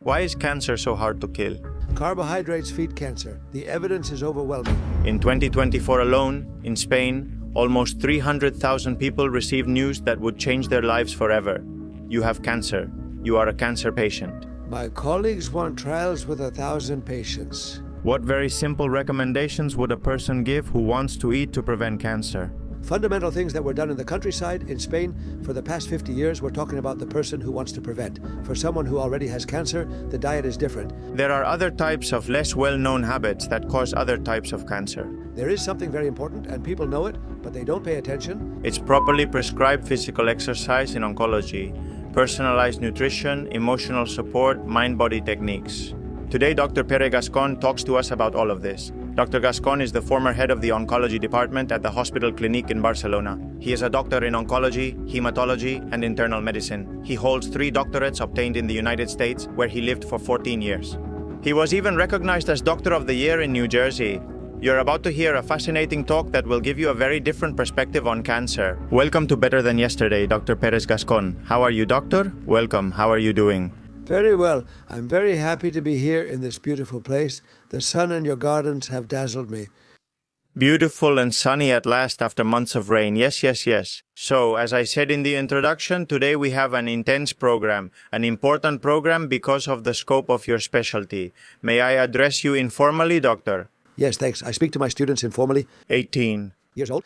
Why is cancer so hard to kill? Carbohydrates feed cancer. The evidence is overwhelming. In 2024 alone, in Spain, almost 300,000 people received news that would change their lives forever. You have cancer. You are a cancer patient. My colleagues want trials with 1,000 patients. What very simple recommendations would a person give who wants to eat to prevent cancer? Fundamental things that were done in the countryside in Spain for the past 50 years, we're talking about the person who wants to prevent. For someone who already has cancer, the diet is different. There are other types of less well-known habits that cause other types of cancer. There is something very important, and people know it, but they don't pay attention. It's properly prescribed physical exercise in oncology, personalized nutrition, emotional support, mind-body techniques. Today, Dr. Pere Gascon talks to us about all of this. Dr. Gascon is the former head of the oncology department at the Hospital Clinic in Barcelona. He is a doctor in oncology, hematology, and internal medicine. He holds 3 doctorates obtained in the United States, where he lived for 14 years. He was even recognized as Doctor of the Year in New Jersey. You're about to hear a fascinating talk that will give you a very different perspective on cancer. Welcome to Better Than Yesterday, Dr. Perez Gascon. How are you, doctor? Welcome. How are you doing? Very well. I'm very happy to be here in this beautiful place. The sun and your gardens have dazzled me. Beautiful and sunny at last after months of rain. Yes, yes, yes. So, as I said in the introduction, today we have an intense program, an important program because of the scope of your specialty. May I address you informally, doctor? Yes, thanks. I speak to my students informally. 18 years old.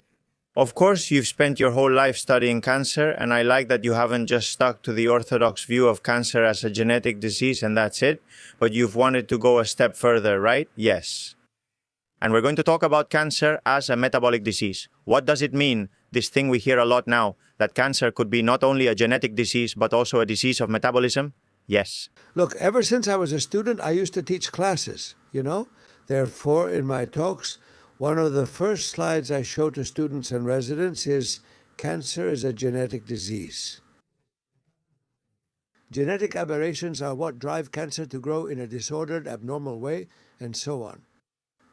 Of course, you've spent your whole life studying cancer, and I like that you haven't just stuck to the orthodox view of cancer as a genetic disease and that's it, but you've wanted to go a step further, right? Yes. And we're going to talk about cancer as a metabolic disease. What does it mean, this thing we hear a lot now, that cancer could be not only a genetic disease, but also a disease of metabolism? Yes. Look, ever since I was a student, I used to teach classes, Therefore, in my talks, one of the first slides I show to students and residents is cancer is a genetic disease. Genetic aberrations are what drive cancer to grow in a disordered, abnormal way, and so on.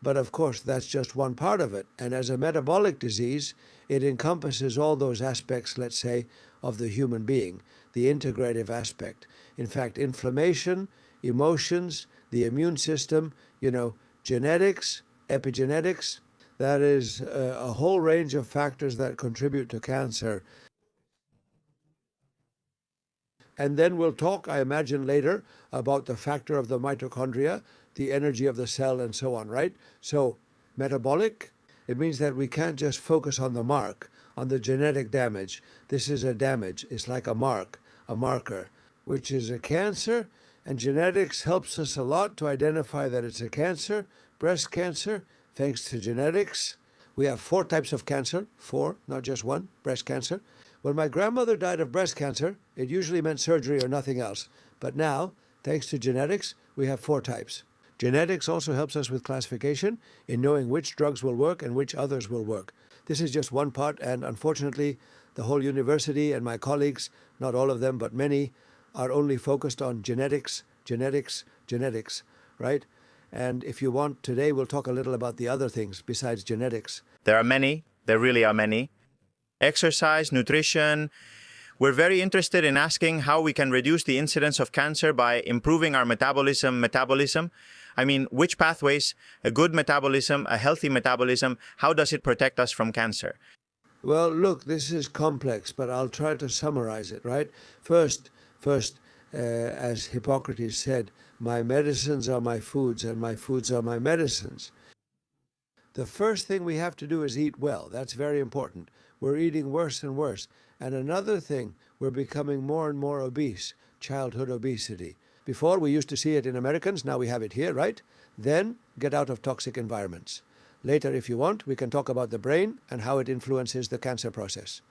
But of course, that's just one part of it. And as a metabolic disease, it encompasses all those aspects, let's say, of the human being, the integrative aspect. In fact, inflammation, emotions, the immune system, genetics, epigenetics, that is a whole range of factors that contribute to cancer. And then we'll talk, I imagine, later about the factor of the mitochondria, the energy of the cell, and so on, right? So, metabolic, it means that we can't just focus on the mark, on the genetic damage. This is a damage. It's like a marker, which is a cancer, and genetics helps us a lot to identify that it's a cancer. Breast cancer, thanks to genetics. We have 4 types of cancer, 4, not just 1, breast cancer. When my grandmother died of breast cancer, it usually meant surgery or nothing else. But now, thanks to genetics, we have 4 types. Genetics also helps us with classification in knowing which drugs will work and which others will work. This is just one part, and unfortunately, the whole university and my colleagues, not all of them, but many, are only focused on genetics, right? And if you want, today we'll talk a little about the other things besides genetics. There are many. There really are many. Exercise, nutrition. We're very interested in asking how we can reduce the incidence of cancer by improving our metabolism. I mean, which pathways, a good metabolism, a healthy metabolism, how does it protect us from cancer? Well, look, this is complex, but I'll try to summarize it, right? First, as Hippocrates said, my medicines are my foods, and my foods are my medicines. The first thing we have to do is eat well. That's very important. We're eating worse and worse. And another thing, we're becoming more and more obese, childhood obesity. Before, we used to see it in Americans. Now we have it here, right? Then, get out of toxic environments. Later, if you want, we can talk about the brain and how it influences the cancer process.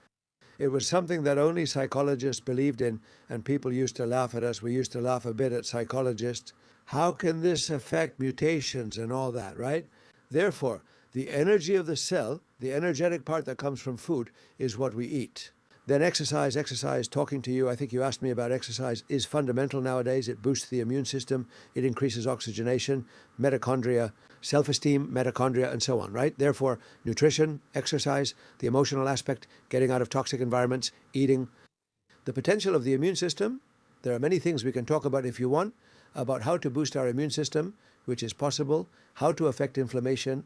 It was something that only psychologists believed in, and people used to laugh at us. We used to laugh a bit at psychologists. How can this affect mutations and all that, right? Therefore, the energy of the cell, the energetic part that comes from food, is what we eat. Then exercise, talking to you, I think you asked me about exercise, is fundamental nowadays. It boosts the immune system, it increases oxygenation, mitochondria, self-esteem, mitochondria, and so on, right? Therefore, nutrition, exercise, the emotional aspect, getting out of toxic environments, eating. The potential of the immune system, there are many things we can talk about if you want, about how to boost our immune system, which is possible, how to affect inflammation.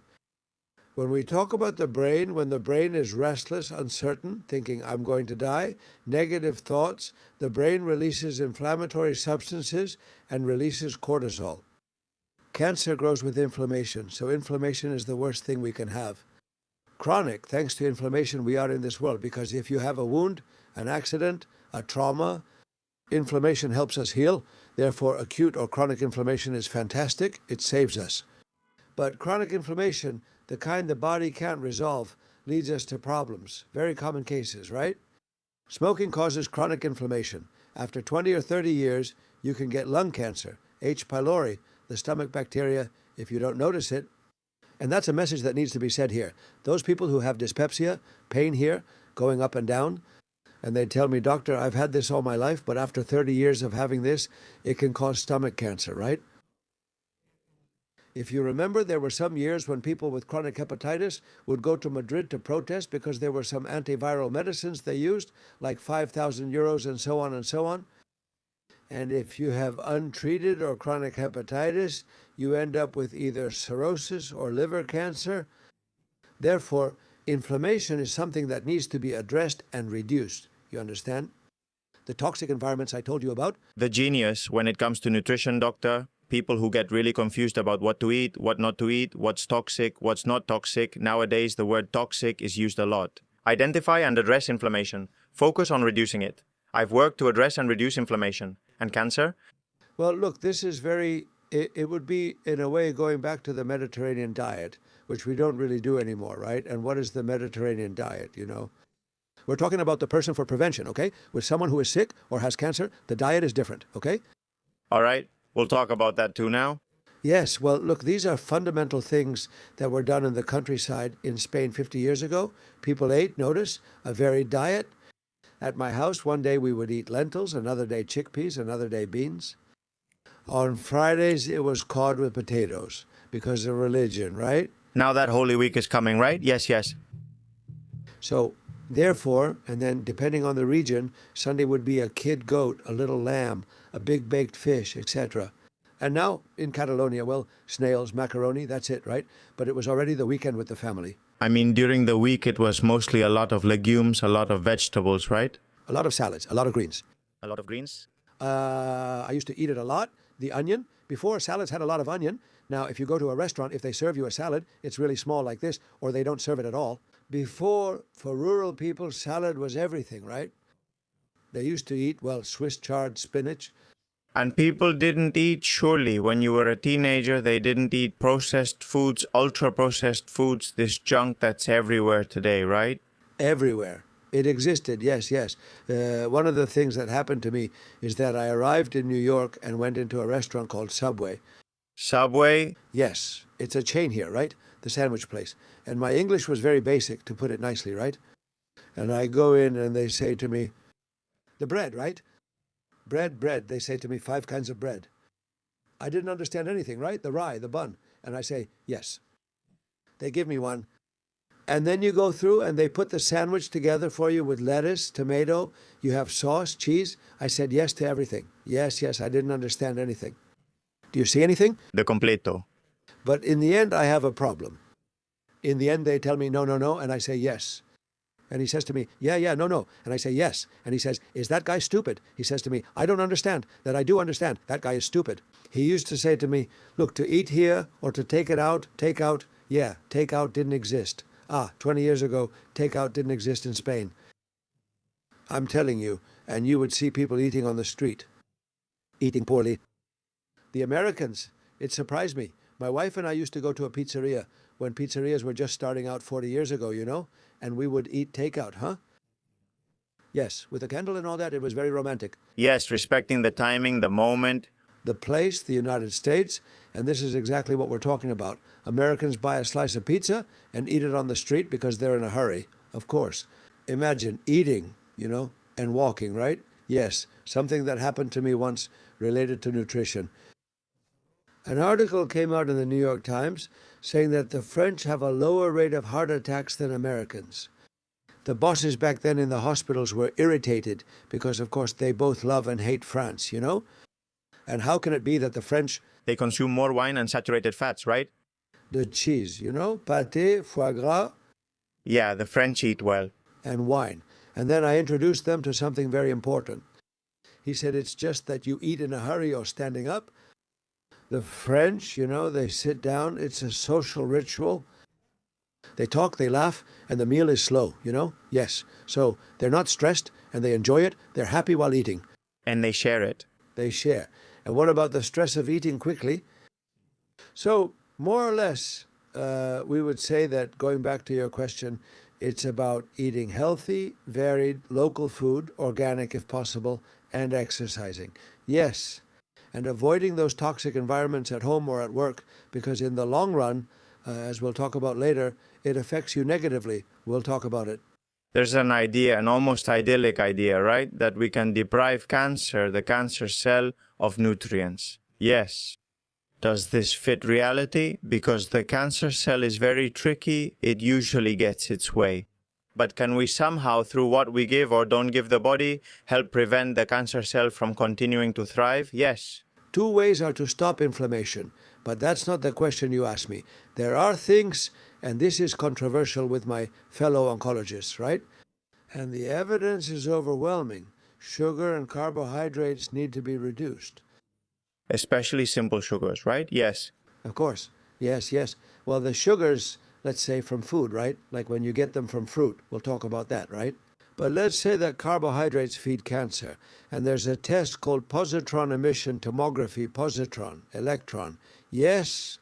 When we talk about the brain, when the brain is restless, uncertain, thinking I'm going to die, negative thoughts, the brain releases inflammatory substances and releases cortisol. Cancer grows with inflammation, so inflammation is the worst thing we can have. Chronic, thanks to inflammation, we are in this world, because if you have a wound, an accident, a trauma, inflammation helps us heal. Therefore, acute or chronic inflammation is fantastic. It saves us. But chronic inflammation, the kind the body can't resolve, leads us to problems. Very common cases, right? Smoking causes chronic inflammation. After 20 or 30 years, you can get lung cancer, H. pylori, the stomach bacteria, if you don't notice it. And that's a message that needs to be said here. Those people who have dyspepsia, pain here, going up and down, and they tell me, doctor, I've had this all my life, but after 30 years of having this, it can cause stomach cancer, right? If you remember, there were some years when people with chronic hepatitis would go to Madrid to protest because there were some antiviral medicines they used, like 5,000 euros and so on and so on. And if you have untreated or chronic hepatitis, you end up with either cirrhosis or liver cancer. Therefore, inflammation is something that needs to be addressed and reduced. You understand? The toxic environments I told you about. The genius when it comes to nutrition, doctor. People who get really confused about what to eat, what not to eat, what's toxic, what's not toxic. Nowadays, the word toxic is used a lot. Identify and address inflammation. Focus on reducing it. I've worked to address and reduce inflammation. And cancer? Well, look, this is it would be, in a way, going back to the Mediterranean diet, which we don't really do anymore, right? And what is the Mediterranean diet, you know? We're talking about the person for prevention, okay? With someone who is sick or has cancer, the diet is different, okay? All right. We'll talk about that too now. Yes, well, look, these are fundamental things that were done in the countryside in Spain 50 years ago. People ate, notice, a varied diet. At my house, one day we would eat lentils, another day chickpeas, another day beans. On Fridays, it was cod with potatoes because of religion, right? Now that Holy Week is coming, right? Yes, yes. So, therefore, and then depending on the region, Sunday would be a kid goat, a little lamb, a big baked fish, etc. And now in Catalonia, well, snails, macaroni, that's it, right? But it was already the weekend with the family. I mean, during the week, it was mostly a lot of legumes, a lot of vegetables, right? A lot of salads, a lot of greens. A lot of greens? I used to eat it a lot. The onion. Before, salads had a lot of onion. Now, if you go to a restaurant, if they serve you a salad, it's really small like this, or they don't serve it at all. Before, for rural people, salad was everything, right? They used to eat, well, Swiss chard spinach. And people didn't eat, surely, when you were a teenager, they didn't eat processed foods, ultra-processed foods, this junk that's everywhere today, right? Everywhere. It existed, yes, yes. One of the things that happened to me is that I arrived in New York and went into a restaurant called Subway. Subway? Yes, it's a chain here, right? The sandwich place. And my English was very basic, to put it nicely, right? And I go in and they say to me, the bread, right? Bread, bread. They say to me, 5 kinds of bread. I didn't understand anything, right? The rye, the bun. And I say, yes. They give me one. And then you go through and they put the sandwich together for you with lettuce, tomato. You have sauce, cheese. I said yes to everything. Yes, yes, I didn't understand anything. Do you see anything? The completo. But in the end, I have a problem. In the end, they tell me, no, no, no. And I say yes. And he says to me, yeah, yeah, no, no. And I say yes. And he says, is that guy stupid? He says to me, I don't understand. That I do understand. That guy is stupid. He used to say to me, look, to eat here or to take it out, take out. Yeah, take out didn't exist. 20 years ago, takeout didn't exist in Spain. I'm telling you, and you would see people eating on the street, eating poorly. The Americans, it surprised me. My wife and I used to go to a pizzeria when pizzerias were just starting out 40 years ago, you know, and we would eat takeout, huh? Yes, with a candle and all that, it was very romantic. Yes, respecting the timing, the moment. The place, the United States, and this is exactly what we're talking about. Americans buy a slice of pizza and eat it on the street because they're in a hurry, of course. Imagine eating, you know, and walking, right? Yes, something that happened to me once related to nutrition. An article came out in the New York Times saying that the French have a lower rate of heart attacks than Americans. The bosses back then in the hospitals were irritated because, of course, they both love and hate France, you know? And how can it be that the French, They consume more wine and saturated fats, right? the cheese, pâté, foie gras, Yeah, the French eat well. and wine. And then I introduced them to something very important. He said it's just that you eat in a hurry or standing up. The French, they sit down. It's a social ritual. They talk, they laugh, and the meal is slow, Yes. So they're not stressed and they enjoy it. They're happy while eating. And they share it. They share. And what about the stress of eating quickly? So, more or less, we would say that, going back to your question, it's about eating healthy, varied, local food, organic if possible, and exercising. Yes, and avoiding those toxic environments at home or at work, because in the long run, as we'll talk about later, it affects you negatively. We'll talk about it. There's an idea, an almost idyllic idea, right? That we can deprive the cancer cell, of nutrients. Yes. Does this fit reality? Because the cancer cell is very tricky, it usually gets its way. But can we somehow, through what we give or don't give the body, help prevent the cancer cell from continuing to thrive? Yes. 2 ways are to stop inflammation, but that's not the question you asked me. There are things, and this is controversial with my fellow oncologists, right? And the evidence is overwhelming. Sugar and carbohydrates need to be reduced. Especially simple sugars, right? Yes. Of course. Yes, yes. Well, the sugars, let's say from food, right? Like when you get them from fruit. We'll talk about that, right? But let's say that carbohydrates feed cancer, and there's a test called positron emission tomography, electron. Yes.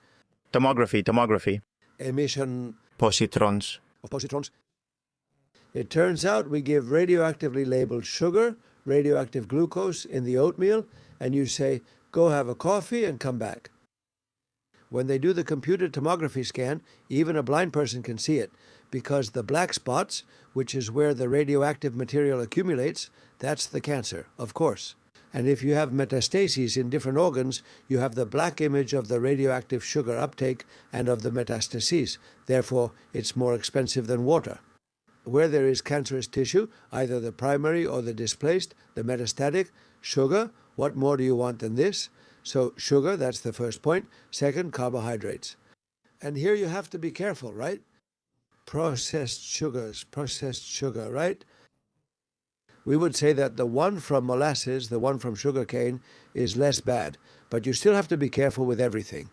Tomography. Emission Positrons. of positrons. It turns out we give radioactively labeled sugar, radioactive glucose in the oatmeal, and you say, go have a coffee and come back. When they do the computed tomography scan, even a blind person can see it, because the black spots, which is where the radioactive material accumulates, that's the cancer, of course. And if you have metastases in different organs, you have the black image of the radioactive sugar uptake and of the metastases. Therefore, it's more expensive than water. Where there is cancerous tissue, either the primary or the displaced, the metastatic, sugar, what more do you want than this? So sugar, that's the first point. Second, carbohydrates. And here you have to be careful, right? Processed sugar, right? We would say that the one from molasses, the one from sugarcane, is less bad, but you still have to be careful with everything.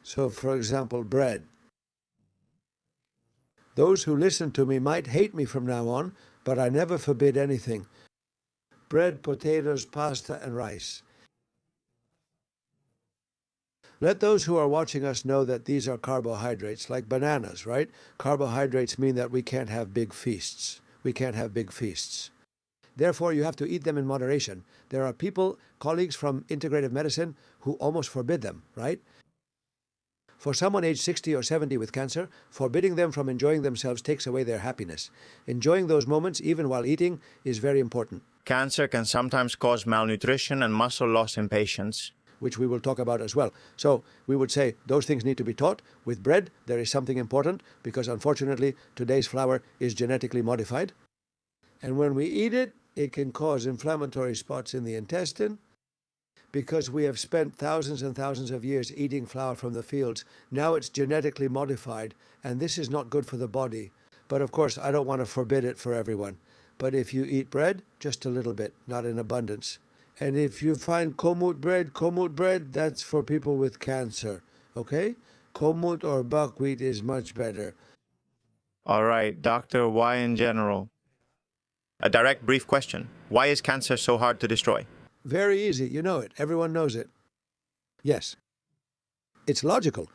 So, for example, bread. Those who listen to me might hate me from now on, but I never forbid anything. Bread, potatoes, pasta, and rice. Let those who are watching us know that these are carbohydrates, like bananas, right? Carbohydrates mean that we can't have big feasts. We can't have big feasts. Therefore, you have to eat them in moderation. There are people, colleagues from integrative medicine, who almost forbid them, right? For someone aged 60 or 70 with cancer, forbidding them from enjoying themselves takes away their happiness. Enjoying those moments, even while eating, is very important. Cancer can sometimes cause malnutrition and muscle loss in patients, which we will talk about as well. So we would say those things need to be taught. With bread, there is something important, because unfortunately, today's flour is genetically modified. And when we eat it, it can cause inflammatory spots in the intestine, because we have spent thousands and thousands of years eating flour from the fields. Now it's genetically modified, and this is not good for the body. But of course, I don't want to forbid it for everyone. But if you eat bread, just a little bit, not in abundance. And if you find komut bread, that's for people with cancer, okay? Komut or buckwheat is much better. All right, doctor, why in general? A direct, brief question. Why is cancer so hard to destroy? Very easy. You know it. Everyone knows it. Yes. It's logical.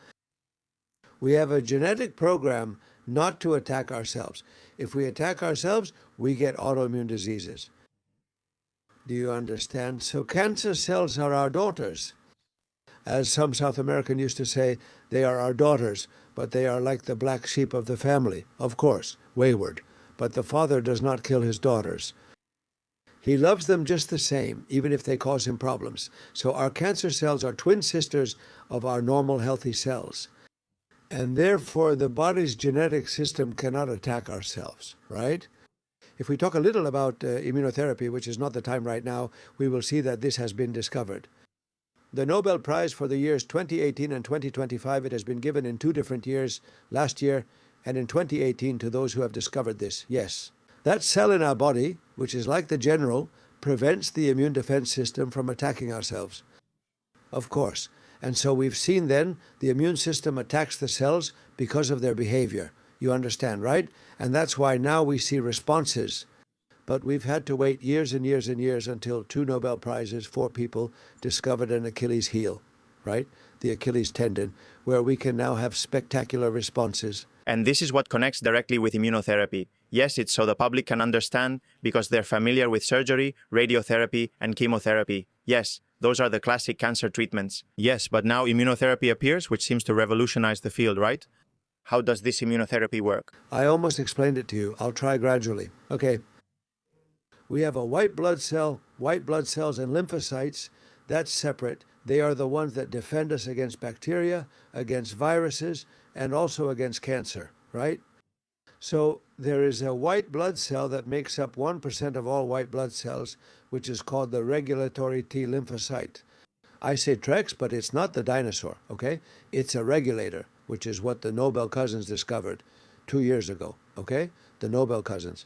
We have a genetic program not to attack ourselves. If we attack ourselves, we get autoimmune diseases. Do you understand? So cancer cells are our daughters. As some South American used to say, they are our daughters, but they are like the black sheep of the family, of course, wayward. But the father does not kill his daughters. He loves them just the same, even if they cause him problems. So our cancer cells are twin sisters of our normal healthy cells. And therefore, the body's genetic system cannot attack ourselves, right? If we talk a little about immunotherapy, which is not the time right now, we will see that this has been discovered. The Nobel Prize for the years 2018 and 2025, it has been given in 2 different years, last year and in 2018, to those who have discovered this. Yes. That cell in our body, which is like the general, prevents the immune defense system from attacking ourselves. Of course. And so we've seen then the immune system attacks the cells because of their behavior. You understand, right? And that's why now we see responses. But we've had to wait years and years and years until 2 Nobel Prizes, 4 people discovered an Achilles heel, right? The Achilles tendon, where we can now have spectacular responses. And this is what connects directly with immunotherapy. Yes, it's so the public can understand because they're familiar with surgery, radiotherapy, and chemotherapy. Yes, those are the classic cancer treatments. Yes, but now immunotherapy appears, which seems to revolutionize the field, right? How does this immunotherapy work? I almost explained it to you. I'll try gradually. Okay. We have a white blood cells and lymphocytes. That's separate. They are the ones that defend us against bacteria, against viruses, and also against cancer, right? So there is a white blood cell that makes up 1% of all white blood cells, which is called the regulatory T lymphocyte. I say Trex, but it's not the dinosaur, okay? It's a regulator, which is what the Nobel cousins discovered 2 years ago, okay? The Nobel cousins.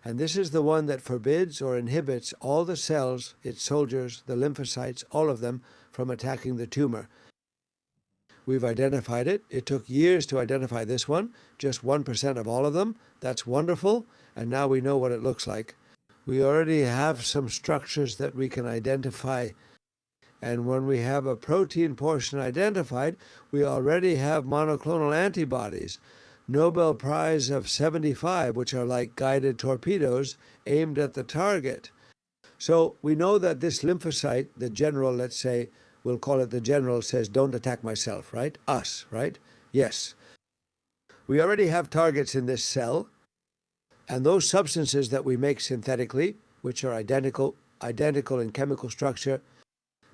And this is the one that forbids or inhibits all the cells, its soldiers, the lymphocytes, all of them, from attacking the tumor. We've identified it. It took years to identify this one, just 1% of all of them. That's wonderful. And now we know what it looks like. We already have some structures that we can identify. And when we have a protein portion identified, we already have monoclonal antibodies. Nobel Prize of 75, which are like guided torpedoes aimed at the target. So we know that this lymphocyte, the general, let's say, we'll call it the general, says, don't attack myself, right? Us, right? Yes. We already have targets in this cell, and those substances that we make synthetically, which are identical in chemical structure,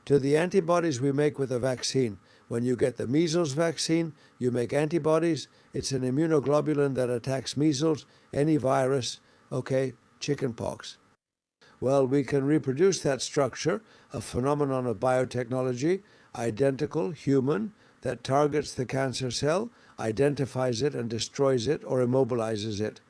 to the antibodies we make with a vaccine. When you get the measles vaccine, you make antibodies. It's an immunoglobulin that attacks measles, any virus, okay, chickenpox. Well, we can reproduce that structure, a phenomenon of biotechnology, identical, human, that targets the cancer cell, identifies it and destroys it or immobilizes it.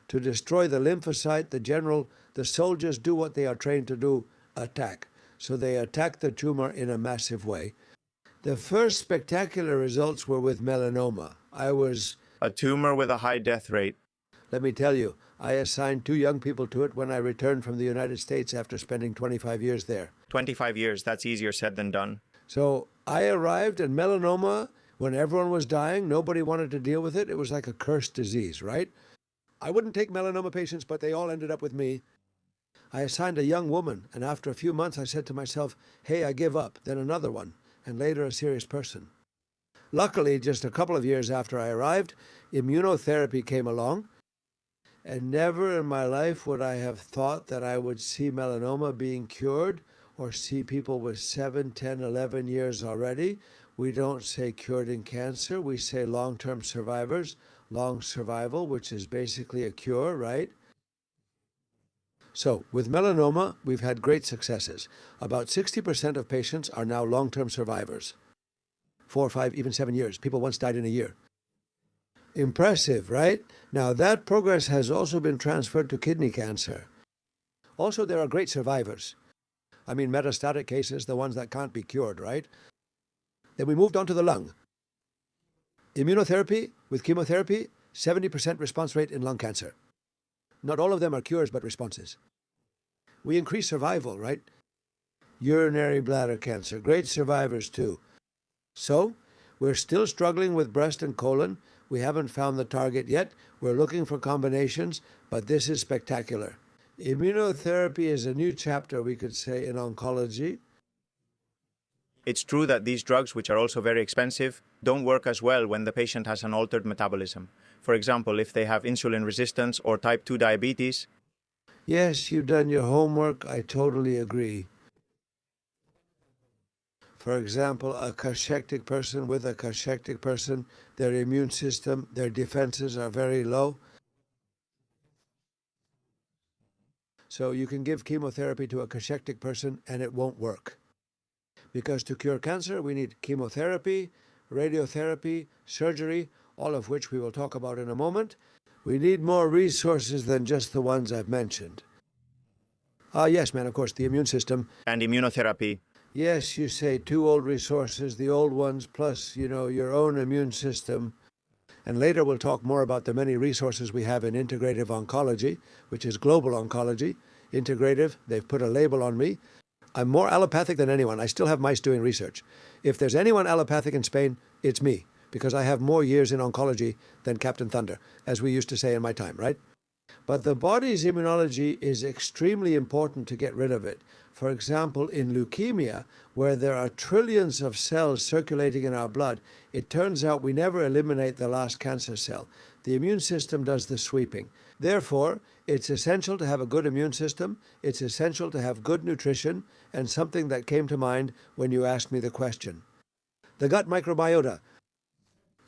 To destroy the lymphocyte, the general, the soldiers do what they are trained to do, attack. So they attack the tumor in a massive way. The first spectacular results were with melanoma. A tumor with a high death rate. Let me tell you, I assigned 2 young people to it when I returned from the United States after spending 25 years there. 25 years, that's easier said than done. So I arrived, and melanoma, when everyone was dying, nobody wanted to deal with it. It was like a cursed disease, right? I wouldn't take melanoma patients, but they all ended up with me. I assigned a young woman, and after a few months I said to myself, hey, I give up. Then another one, and later a serious person. Luckily, just a couple of years after I arrived, immunotherapy came along, and never in my life would I have thought that I would see melanoma being cured or see people with 7, 10, 11 years already. We don't say cured in cancer, we say long-term survivors, long survival, which is basically a cure, right? So with melanoma, we've had great successes. About 60% of patients are now long-term survivors. 4, 5, even 7 years. People once died in a year. Impressive, right? Now that progress has also been transferred to kidney cancer. Also, there are great survivors. I mean, metastatic cases, the ones that can't be cured, right? Then we moved on to the lung. Immunotherapy with chemotherapy, 70% response rate in lung cancer. Not all of them are cures, but responses. We increase survival, right? Urinary bladder cancer, great survivors too. So, we're still struggling with breast and colon. We haven't found the target yet. We're looking for combinations, but this is spectacular. Immunotherapy is a new chapter, we could say, in oncology. It's true that these drugs, which are also very expensive, don't work as well when the patient has an altered metabolism. For example, if they have insulin resistance or type 2 diabetes. Yes, you've done your homework. I totally agree. For example, a cachectic person with a cachectic person, their immune system, their defenses are very low. So you can give chemotherapy to a cachectic person and it won't work. Because to cure cancer, we need chemotherapy, radiotherapy, surgery, all of which we will talk about in a moment. We need more resources than just the ones I've mentioned. Yes, man, of course, the immune system. And immunotherapy. Yes, you say two old resources, the old ones plus, your own immune system. And later we'll talk more about the many resources we have in integrative oncology, which is global oncology. Integrative, they've put a label on me. I'm more allopathic than anyone. I still have mice doing research. If there's anyone allopathic in Spain, it's me, because I have more years in oncology than Captain Thunder, as we used to say in my time, right? But the body's immunology is extremely important to get rid of it. For example, in leukemia, where there are trillions of cells circulating in our blood, it turns out we never eliminate the last cancer cell. The immune system does the sweeping. Therefore, it's essential to have a good immune system. It's essential to have good nutrition, and something that came to mind when you asked me the question. The gut microbiota.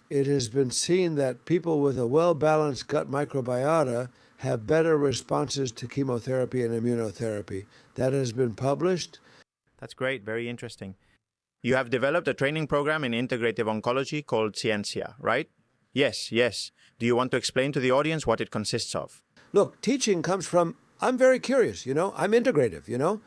It has been seen that people with a well-balanced gut microbiota have better responses to chemotherapy and immunotherapy. That has been published. That's great, very interesting. You have developed a training program in integrative oncology called Ciencia, right? Yes. Do you want to explain to the audience what it consists of? Look, teaching comes from, I'm very curious, I'm integrative,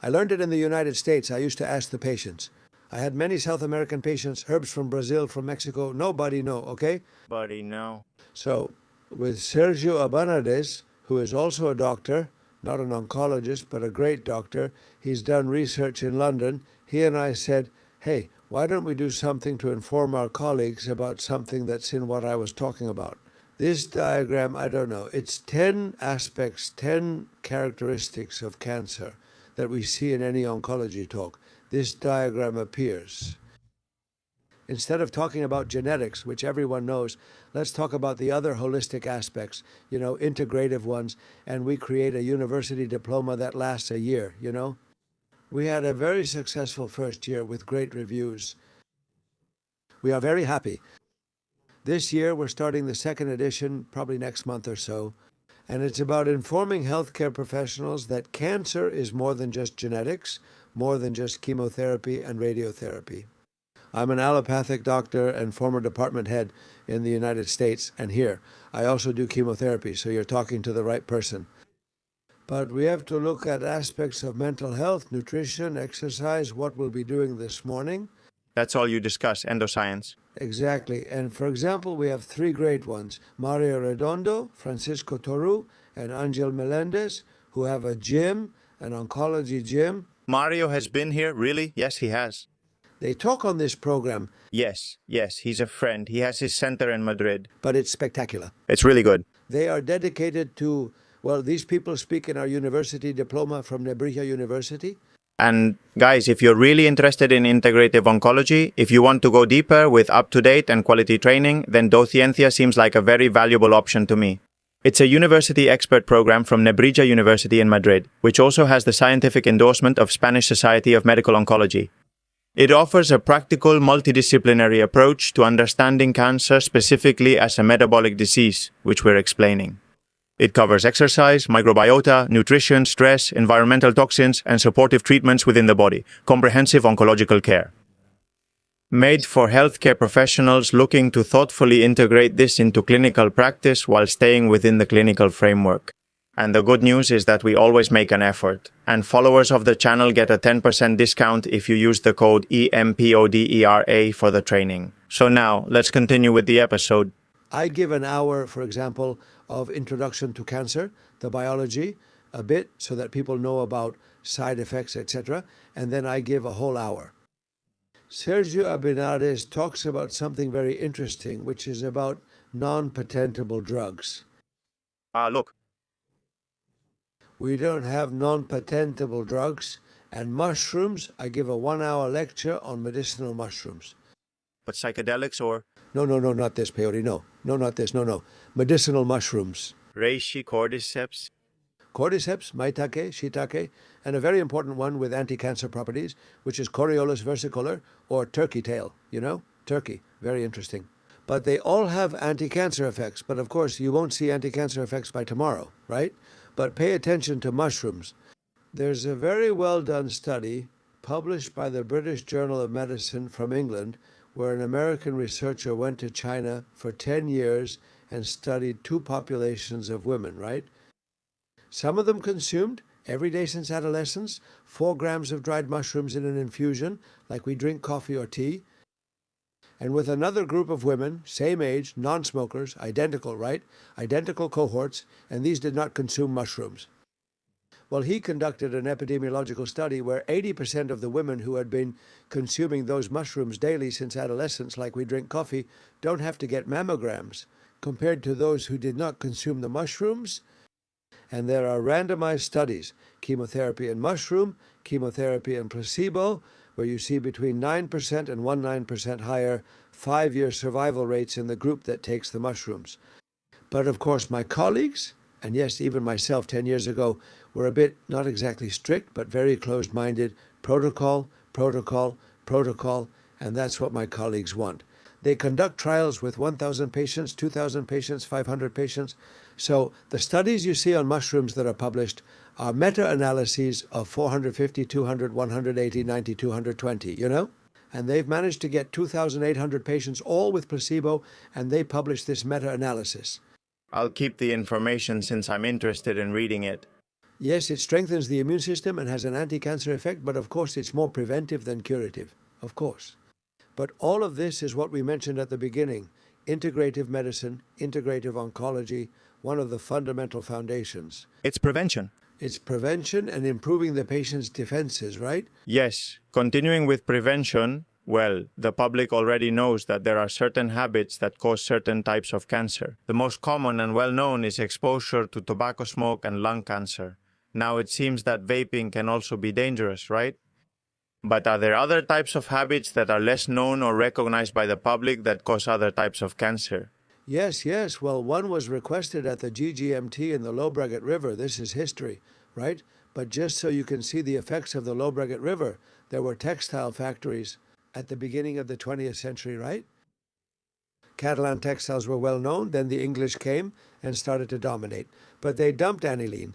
I learned it in the United States. I used to ask the patients. I had many South American patients, herbs from Brazil, from Mexico. Nobody know, okay? Nobody know. So, with Sergio Abanades, who is also a doctor, not an oncologist, but a great doctor, he's done research in London. He and I said, hey, why don't we do something to inform our colleagues about something that's in what I was talking about? This diagram, I don't know, it's 10 aspects, 10 characteristics of cancer that we see in any oncology talk. This diagram appears. Instead of talking about genetics, which everyone knows, let's talk about the other holistic aspects, integrative ones, and we create a university diploma that lasts a year, We had a very successful first year with great reviews. We are very happy. This year, we're starting the second edition, probably next month or so, and it's about informing healthcare professionals that cancer is more than just genetics, more than just chemotherapy and radiotherapy. I'm an allopathic doctor and former department head in the United States, and here, I also do chemotherapy, so you're talking to the right person. But we have to look at aspects of mental health, nutrition, exercise, what we'll be doing this morning. That's all you discuss, endoscience. Exactly. And for example, we have three great ones. Mario Redondo, Francisco Toru, and Angel Melendez, who have a gym, an oncology gym. Mario has been here, really? Yes, he has. They talk on this program. Yes, he's a friend. He has his center in Madrid. But it's spectacular. It's really good. They are dedicated to, these people speak in our university diploma from Nebrija University. And guys, if you're really interested in integrative oncology, if you want to go deeper with up-to-date and quality training, then Dociencia seems like a very valuable option to me. It's a university expert program from Nebrija University in Madrid, which also has the scientific endorsement of Spanish Society of Medical Oncology. It offers a practical, multidisciplinary approach to understanding cancer specifically as a metabolic disease, which we're explaining. It covers exercise, microbiota, nutrition, stress, environmental toxins, and supportive treatments within the body, comprehensive oncological care. Made for healthcare professionals looking to thoughtfully integrate this into clinical practice while staying within the clinical framework. And the good news is that we always make an effort, and followers of the channel get a 10% discount if you use the code EMPODERA for the training. So now, let's continue with the episode. I give an hour, for example, of introduction to cancer, the biology, a bit, so that people know about side effects, etc., and then I give a whole hour. Sergio Abanades talks about something very interesting, which is about non-patentable drugs. Look. We don't have non-patentable drugs, and mushrooms, I give a 1-hour lecture on medicinal mushrooms. But psychedelics or? No, not this, Peyote, no. No, not this, no. Medicinal mushrooms. Reishi, cordyceps? Cordyceps, maitake, shiitake, and a very important one with anti-cancer properties, which is Coriolus versicolor, or turkey tail, turkey, very interesting. But they all have anti-cancer effects, but of course you won't see anti-cancer effects by tomorrow, right? But pay attention to mushrooms. There's a very well done study published by the British Journal of Medicine from England, where an American researcher went to China for 10 years and studied two populations of women, right? Some of them consumed, every day since adolescence, 4 grams of dried mushrooms in an infusion, like we drink coffee or tea. And with another group of women, same age, non-smokers, identical, right? Identical cohorts, and these did not consume mushrooms. Well, he conducted an epidemiological study where 80% of the women who had been consuming those mushrooms daily since adolescence, like we drink coffee, don't have to get mammograms, compared to those who did not consume the mushrooms. And there are randomized studies, chemotherapy and mushroom, chemotherapy and placebo, where you see between 9% and 19% higher 5-year survival rates in the group that takes the mushrooms. But of course, my colleagues, and yes, even myself 10 years ago, were a bit, not exactly strict, but very closed-minded. Protocol, protocol, protocol, and that's what my colleagues want. They conduct trials with 1,000 patients, 2,000 patients, 500 patients. So the studies you see on mushrooms that are published are meta-analyses of 450, 200, 180, 90, 220, you know? And they've managed to get 2,800 patients, all with placebo, and they publish this meta-analysis. I'll keep the information since I'm interested in reading it. Yes, it strengthens the immune system and has an anti-cancer effect, but of course it's more preventive than curative, of course. But all of this is what we mentioned at the beginning, integrative medicine, integrative oncology, one of the fundamental foundations. It's prevention. It's prevention and improving the patient's defenses, right? Yes, continuing with prevention, well, the public already knows that there are certain habits that cause certain types of cancer. The most common and well-known is exposure to tobacco smoke and lung cancer. Now it seems that vaping can also be dangerous, right? But are there other types of habits that are less known or recognized by the public that cause other types of cancer? Yes. Well, one was requested at the GGMT in the Llobregat River. This is history, right? But just so you can see the effects of the Llobregat River, there were textile factories at the beginning of the 20th century, right? Catalan textiles were well known. Then the English came and started to dominate. But they dumped aniline.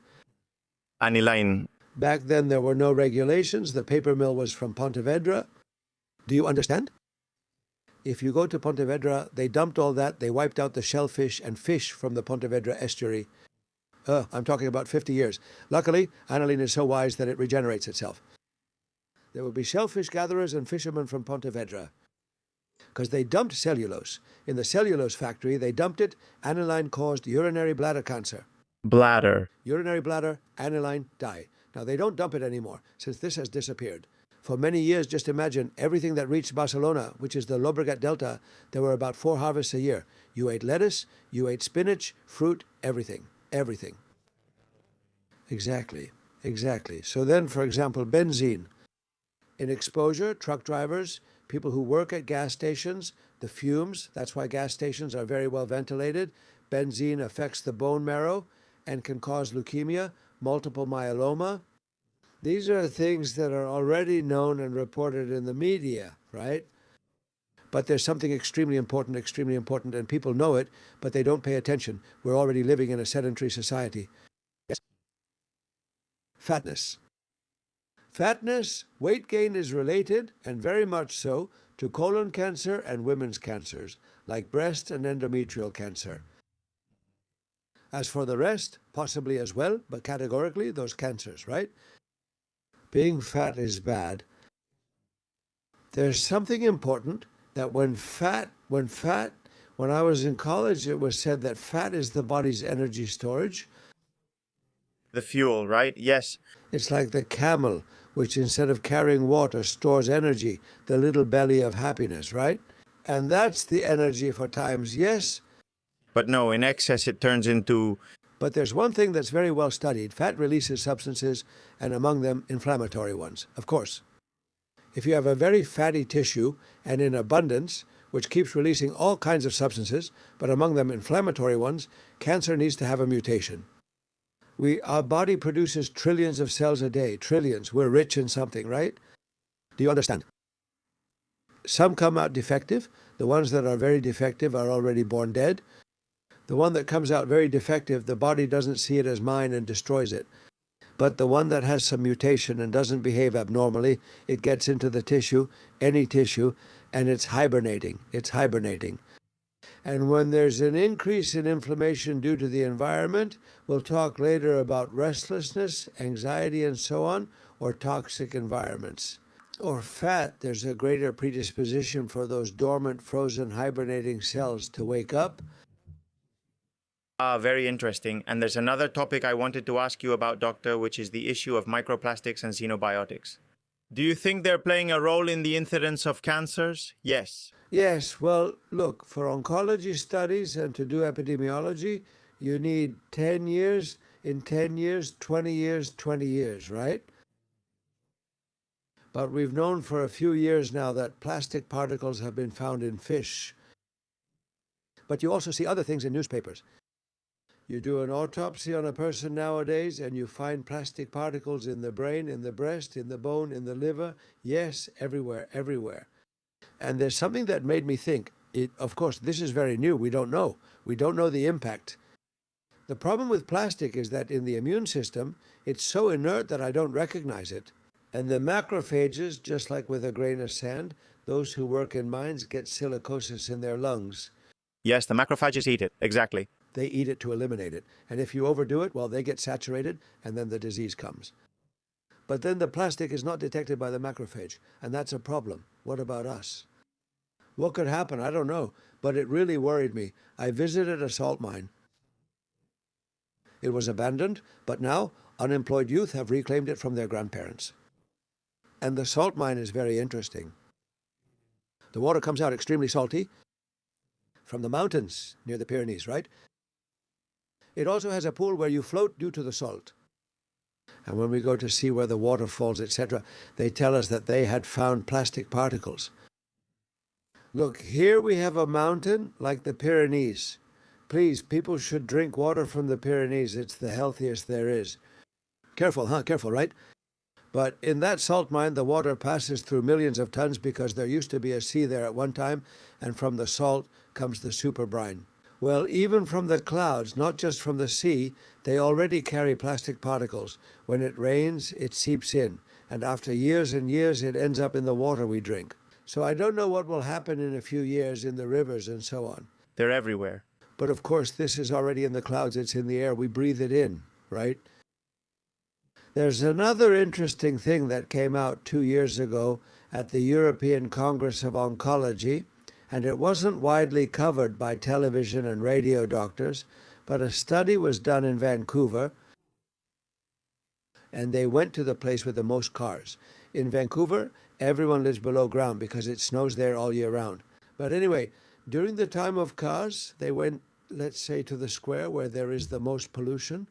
Aniline. Back then, there were no regulations. The paper mill was from Pontevedra. Do you understand? If you go to Pontevedra, they dumped all that. They wiped out the shellfish and fish from the Pontevedra estuary. I'm talking about 50 years. Luckily, aniline is so wise that it regenerates itself. There will be shellfish gatherers and fishermen from Pontevedra, because they dumped cellulose. In the cellulose factory, they dumped it. Aniline caused urinary bladder cancer. Bladder. Urinary bladder, aniline, die. Now, they don't dump it anymore, since this has disappeared. For many years, just imagine, everything that reached Barcelona, which is the Llobregat Delta, there were about 4 harvests a year. You ate lettuce, you ate spinach, fruit, everything. Everything. Exactly. So then, for example, benzene. In exposure, truck drivers, people who work at gas stations, the fumes, that's why gas stations are very well ventilated. Benzene affects the bone marrow and can cause leukemia, multiple myeloma. These are things that are already known and reported in the media, right? But there's something extremely important, and people know it, but they don't pay attention. We're already living in a sedentary society. Yes. Fatness. Fatness, weight gain is related, and very much so, to colon cancer and women's cancers, like breast and endometrial cancer. As for the rest, possibly as well, but categorically, those cancers, right? Being fat is bad. There's something important that when I was in college, it was said that fat is the body's energy storage. The fuel, right? Yes. It's like the camel, which instead of carrying water stores energy, the little belly of happiness, right? And that's the energy for times, yes. But no, in excess it turns into... But there's one thing that's very well studied. Fat releases substances, and among them, inflammatory ones, of course. If you have a very fatty tissue, and in abundance, which keeps releasing all kinds of substances, but among them inflammatory ones, cancer needs to have a mutation. Our body produces trillions of cells a day, trillions. We're rich in something, right? Do you understand? Some come out defective. The ones that are very defective are already born dead. The one that comes out very defective, the body doesn't see it as mine and destroys it. But the one that has some mutation and doesn't behave abnormally, it gets into the tissue, any tissue, and it's hibernating. It's hibernating. And when there's an increase in inflammation due to the environment, we'll talk later about restlessness, anxiety, and so on, or toxic environments. Or fat, there's a greater predisposition for those dormant, frozen, hibernating cells to wake up. Very interesting. And there's another topic I wanted to ask you about, Doctor, which is the issue of microplastics and xenobiotics. Do you think they're playing a role in the incidence of cancers? Yes. Yes, well, look, for oncology studies and to do epidemiology, you need 10 years, in 10 years, 20 years, 20 years, right? But we've known for a few years now that plastic particles have been found in fish. But you also see other things in newspapers. You do an autopsy on a person nowadays and you find plastic particles in the brain, in the breast, in the bone, in the liver. Yes, everywhere, everywhere. And there's something that made me think, of course, this is very new. We don't know. We don't know the impact. The problem with plastic is that in the immune system, it's so inert that I don't recognize it. And the macrophages, just like with a grain of sand, those who work in mines get silicosis in their lungs. Yes, the macrophages eat it. Exactly. They eat it to eliminate it. And if you overdo it, well, they get saturated, and then the disease comes. But then the plastic is not detected by the macrophage, and that's a problem. What about us? What could happen? I don't know, but it really worried me. I visited a salt mine. It was abandoned, but now unemployed youth have reclaimed it from their grandparents. And the salt mine is very interesting. The water comes out extremely salty from the mountains near the Pyrenees, right? It also has a pool where you float due to the salt. And when we go to see where the water falls, etc., they tell us that they had found plastic particles. Look, here we have a mountain like the Pyrenees. Please, people should drink water from the Pyrenees. It's the healthiest there is. Careful, huh? Careful, right? But in that salt mine, the water passes through millions of tons because there used to be a sea there at one time, and from the salt comes the super brine. Well, even from the clouds, not just from the sea, they already carry plastic particles. When it rains, it seeps in, and after years and years, it ends up in the water we drink. So I don't know what will happen in a few years in the rivers and so on. They're everywhere. But of course, this is already in the clouds. It's in the air. We breathe it in, right? There's another interesting thing that came out 2 years ago at the European Congress of Oncology, and it wasn't widely covered by television and radio doctors, but a study was done in Vancouver, and they went to the place with the most cars. In Vancouver, everyone lives below ground because it snows there all year round. But anyway, during the time of cars, they went, let's say, to the square where there is the most pollution,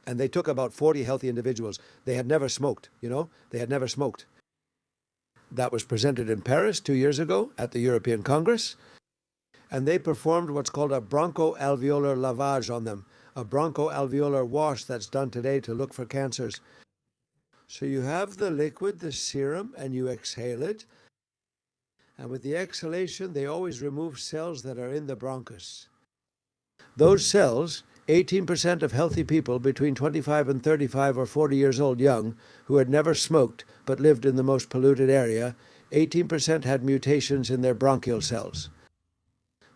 and they took about 40 healthy individuals. They had never smoked, they had never smoked. That was presented in Paris 2 years ago at the European Congress, and they performed what's called a bronchoalveolar lavage on them, a bronchoalveolar wash that's done today to look for cancers. So you have the liquid, the serum, and you exhale it, and with the exhalation, they always remove cells that are in the bronchus. Those cells, 18% of healthy people between 25 and 35 or 40 years old young who had never smoked but lived in the most polluted area, 18% had mutations in their bronchial cells.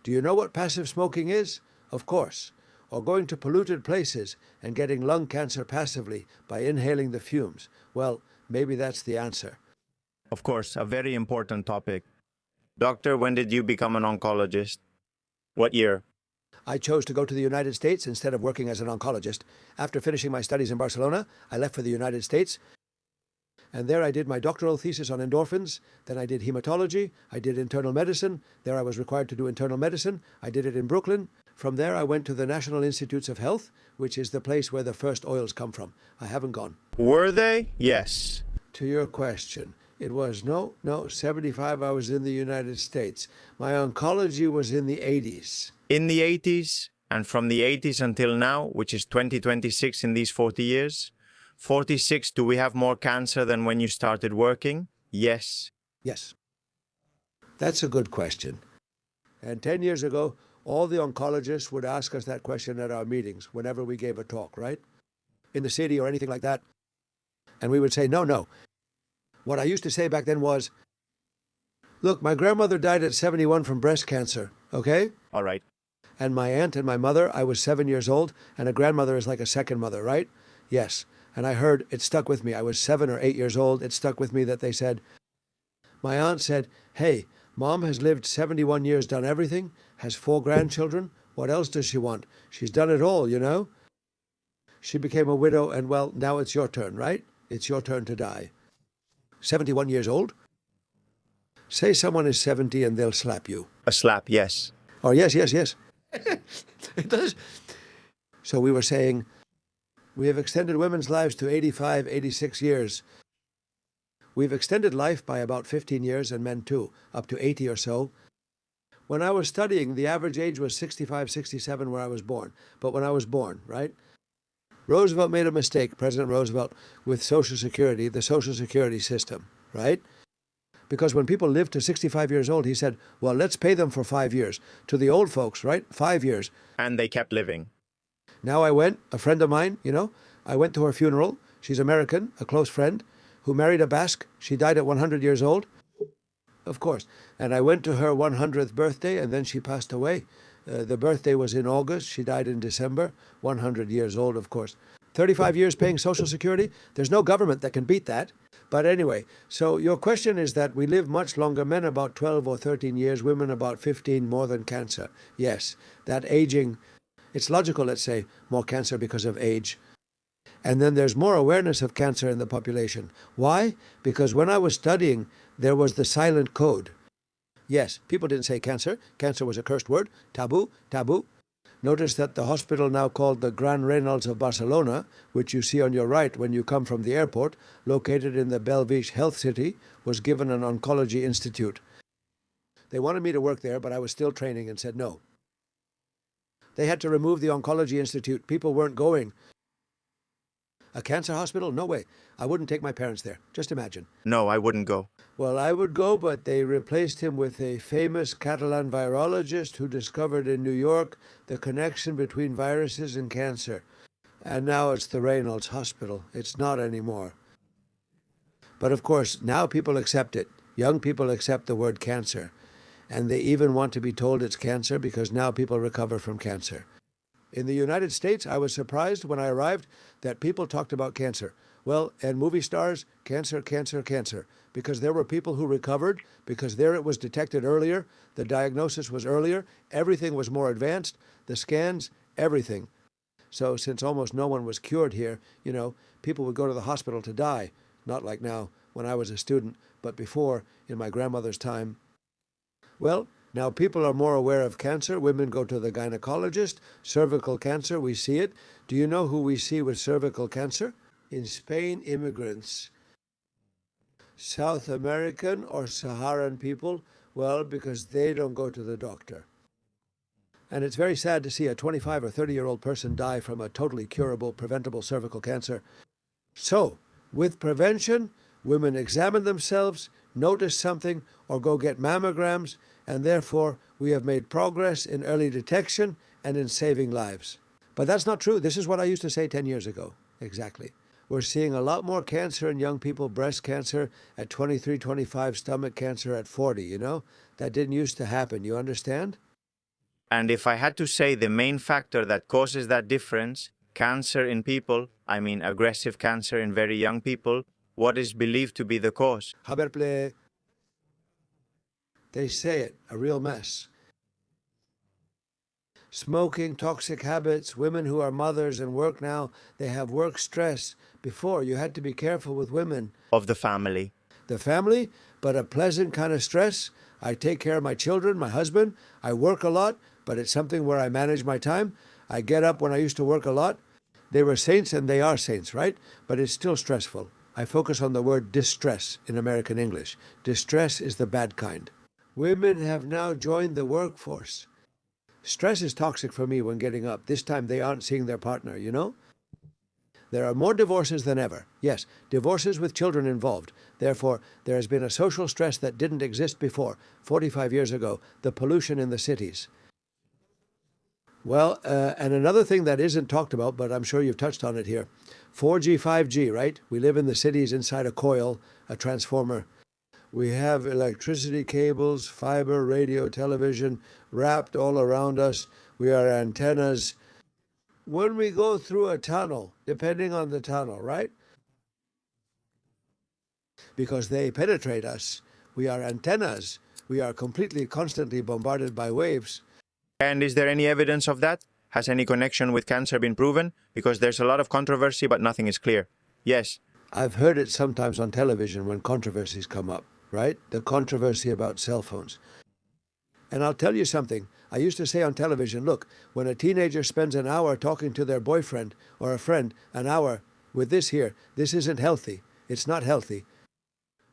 Do you know what passive smoking is? Of course. Or going to polluted places and getting lung cancer passively by inhaling the fumes. Well, maybe that's the answer. Of course, a very important topic. Doctor, when did you become an oncologist? What year? I chose to go to the United States instead of working as an oncologist. After finishing my studies in Barcelona, I left for the United States. And there I did my doctoral thesis on endorphins. Then I did hematology. I did internal medicine. There I was required to do internal medicine. I did it in Brooklyn. From there I went to the National Institutes of Health, which is the place where the first oils come from. I haven't gone. Were they? Yes. To your question, it was 75 I was in the United States. My oncology was in the 80s. In the 80s, and from the 80s until now, which is 2026 in these 40 years, 46, do we have more cancer than when you started working? Yes. Yes. That's a good question. And 10 years ago, All the oncologists would ask us that question at our meetings whenever we gave a talk, right? In the city or anything like that. And we would say, no, no. What I used to say back then was, look, my grandmother died at 71 from breast cancer, okay? All right. And my aunt and my mother, I was 7 years old, and a grandmother is like a second mother, right? Yes. And I heard, it stuck with me. I was 7 or 8 years old. It stuck with me that they said, my aunt said, hey, Mom has lived 71 years, done everything, has 4 grandchildren. What else does she want? She's done it all, you know? She became a widow, and well, now it's your turn, right? It's your turn to die. 71 years old? Say someone is 70 and they'll slap you. A slap, yes. Oh, yes, yes, yes. It does. So we were saying, we have extended women's lives to 85, 86 years. We've extended life by about 15 years, and men too, up to 80 or so. When I was studying, the average age was 65, 67 where I was born. But when I was born, right? Roosevelt made a mistake, President Roosevelt, with Social Security, the Social Security system, right? Because when people lived to 65 years old, he said, well, let's pay them for 5 years. To the old folks, right? 5 years. And they kept living. Now I went, a friend of mine, you know, I went to her funeral. She's American, a close friend, who married a Basque. She died at 100 years old. Of course. And I went to her 100th birthday, and then she passed away. The birthday was in August. She died in December, 100 years old, of course. 35 years paying Social Security. There's no government that can beat that. But anyway, so your question is that we live much longer, men about 12 or 13 years, women about 15, more than cancer. Yes, that aging, it's logical, let's say, more cancer because of age. And then there's more awareness of cancer in the population. Why? Because when I was studying, there was the silent code. Yes, people didn't say cancer. Cancer was a cursed word. Taboo, taboo. Notice that the hospital now called the Gran Reynolds of Barcelona, which you see on your right when you come from the airport, located in the Bellvitge Health City, was given an oncology institute. They wanted me to work there, but I was still training and said no. They had to remove the oncology institute. People weren't going. A cancer hospital? No way. I wouldn't take my parents there. Just imagine. No, I wouldn't go. Well, I would go, but they replaced him with a famous Catalan virologist who discovered in New York the connection between viruses and cancer. And now it's the Reynolds Hospital. It's not anymore. But of course, now people accept it. Young people accept the word cancer. And they even want to be told it's cancer because now people recover from cancer. In the United States, I was surprised when I arrived that people talked about cancer. Well, and movie stars, cancer, cancer, cancer. Because there were people who recovered, because there it was detected earlier, the diagnosis was earlier, everything was more advanced, the scans, everything. So since almost no one was cured here, you know, people would go to the hospital to die. Not like now, when I was a student, but before, in my grandmother's time. Well, now people are more aware of cancer. Women go to the gynecologist. Cervical cancer, we see it. Do you know who we see with cervical cancer? In Spain, immigrants. South American or Saharan people, well, because they don't go to the doctor. And it's very sad to see a 25 or 30-year-old person die from a totally curable, preventable cervical cancer. So, with prevention, women examine themselves, notice something, or go get mammograms, and therefore we have made progress in early detection and in saving lives. But that's not true. This is what I used to say 10 years ago. Exactly. We're seeing a lot more cancer in young people, breast cancer at 23, 25, stomach cancer at 40, you know? That didn't used to happen, you understand? And if I had to say the main factor that causes that difference, cancer in people, I mean aggressive cancer in very young people, what is believed to be the cause? They say it, a real mess. Smoking, toxic habits, women who are mothers and work now, they have work stress. Before, you had to be careful with women. Of the family. The family, but a pleasant kind of stress. I take care of my children, my husband. I work a lot, but it's something where I manage my time. I get up when I used to work a lot. They were saints and they are saints, right? But it's still stressful. I focus on the word distress in American English. Distress is the bad kind. Women have now joined the workforce. Stress is toxic for me when getting up. This time they aren't seeing their partner, you know? There are more divorces than ever. Yes, divorces with children involved. Therefore, there has been a social stress that didn't exist before, 45 years ago, the pollution in the cities. Well, and another thing that isn't talked about, but I'm sure you've touched on it here, 4G, 5G, right? We live in the cities inside a coil, a transformer. We have electricity cables, fiber, radio, television wrapped all around us. We are antennas. When we go through a tunnel, depending on the tunnel, right? Because they penetrate us. We are antennas. We are completely, constantly bombarded by waves. And is there any evidence of that? Has any connection with cancer been proven? Because there's a lot of controversy, but nothing is clear. Yes. I've heard it sometimes on television when controversies come up, right? The controversy about cell phones. And I'll tell you something. I used to say on television, look, when a teenager spends an hour talking to their boyfriend or a friend, an hour with this here, this isn't healthy. It's not healthy.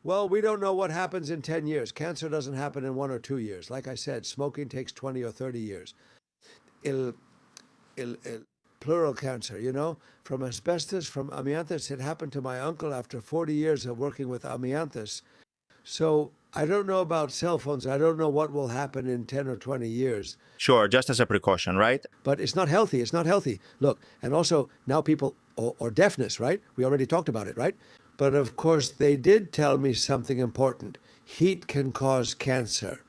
Well, we don't know what happens in 10 years. Cancer doesn't happen in 1 or 2 years. Like I said, smoking takes 20 or 30 years. Pleural cancer, you know, from asbestos, from amianthus. It happened to my uncle after 40 years of working with amianthus. So I don't know about cell phones. I don't know what will happen in 10 or 20 years. Sure, just as a precaution, right? But it's not healthy. It's not healthy. Look, and also now people, or deafness, right? We already talked about it, right? But of course, they did tell me something important. Heat can cause cancer.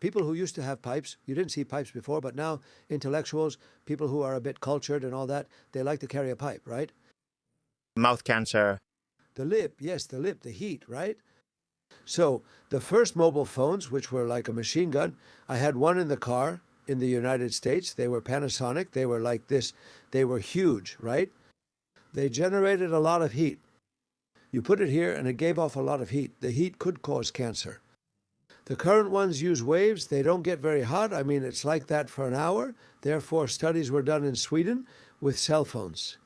People who used to have pipes, you didn't see pipes before, but now intellectuals, people who are a bit cultured and all that, they like to carry a pipe, right? Mouth cancer. The lip, yes, the lip, the heat, right? So the first mobile phones, which were like a machine gun, I had one in the car in the United States. They were Panasonic. They were like this. They were huge, right? They generated a lot of heat. You put it here and it gave off a lot of heat. The heat could cause cancer. The current ones use waves. They don't get very hot. I mean, it's like that for an hour. Therefore, studies were done in Sweden with cell phones.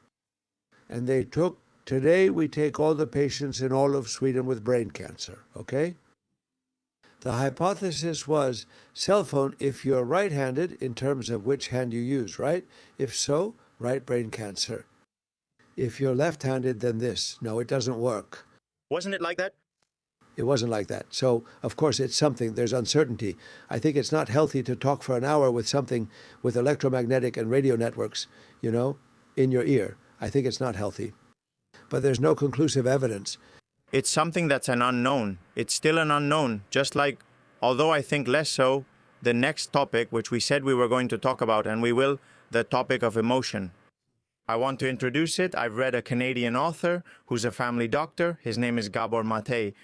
And they took, today we take all the patients in all of Sweden with brain cancer, okay? The hypothesis was cell phone, if you're right-handed, in terms of which hand you use, right? If so, right brain cancer. If you're left-handed, then this. No, it doesn't work. Wasn't it like that? It wasn't like that. So, of course, it's something. There's uncertainty. I think it's not healthy to talk for an hour with something with electromagnetic and radio networks, you know, in your ear. I think it's not healthy. But there's no conclusive evidence. It's something that's an unknown. It's still an unknown, just like, although I think less so, the next topic, which we said we were going to talk about, and we will, the topic of emotion. I want to introduce it. I've read a Canadian author who's a family doctor. His name is Gabor Mate.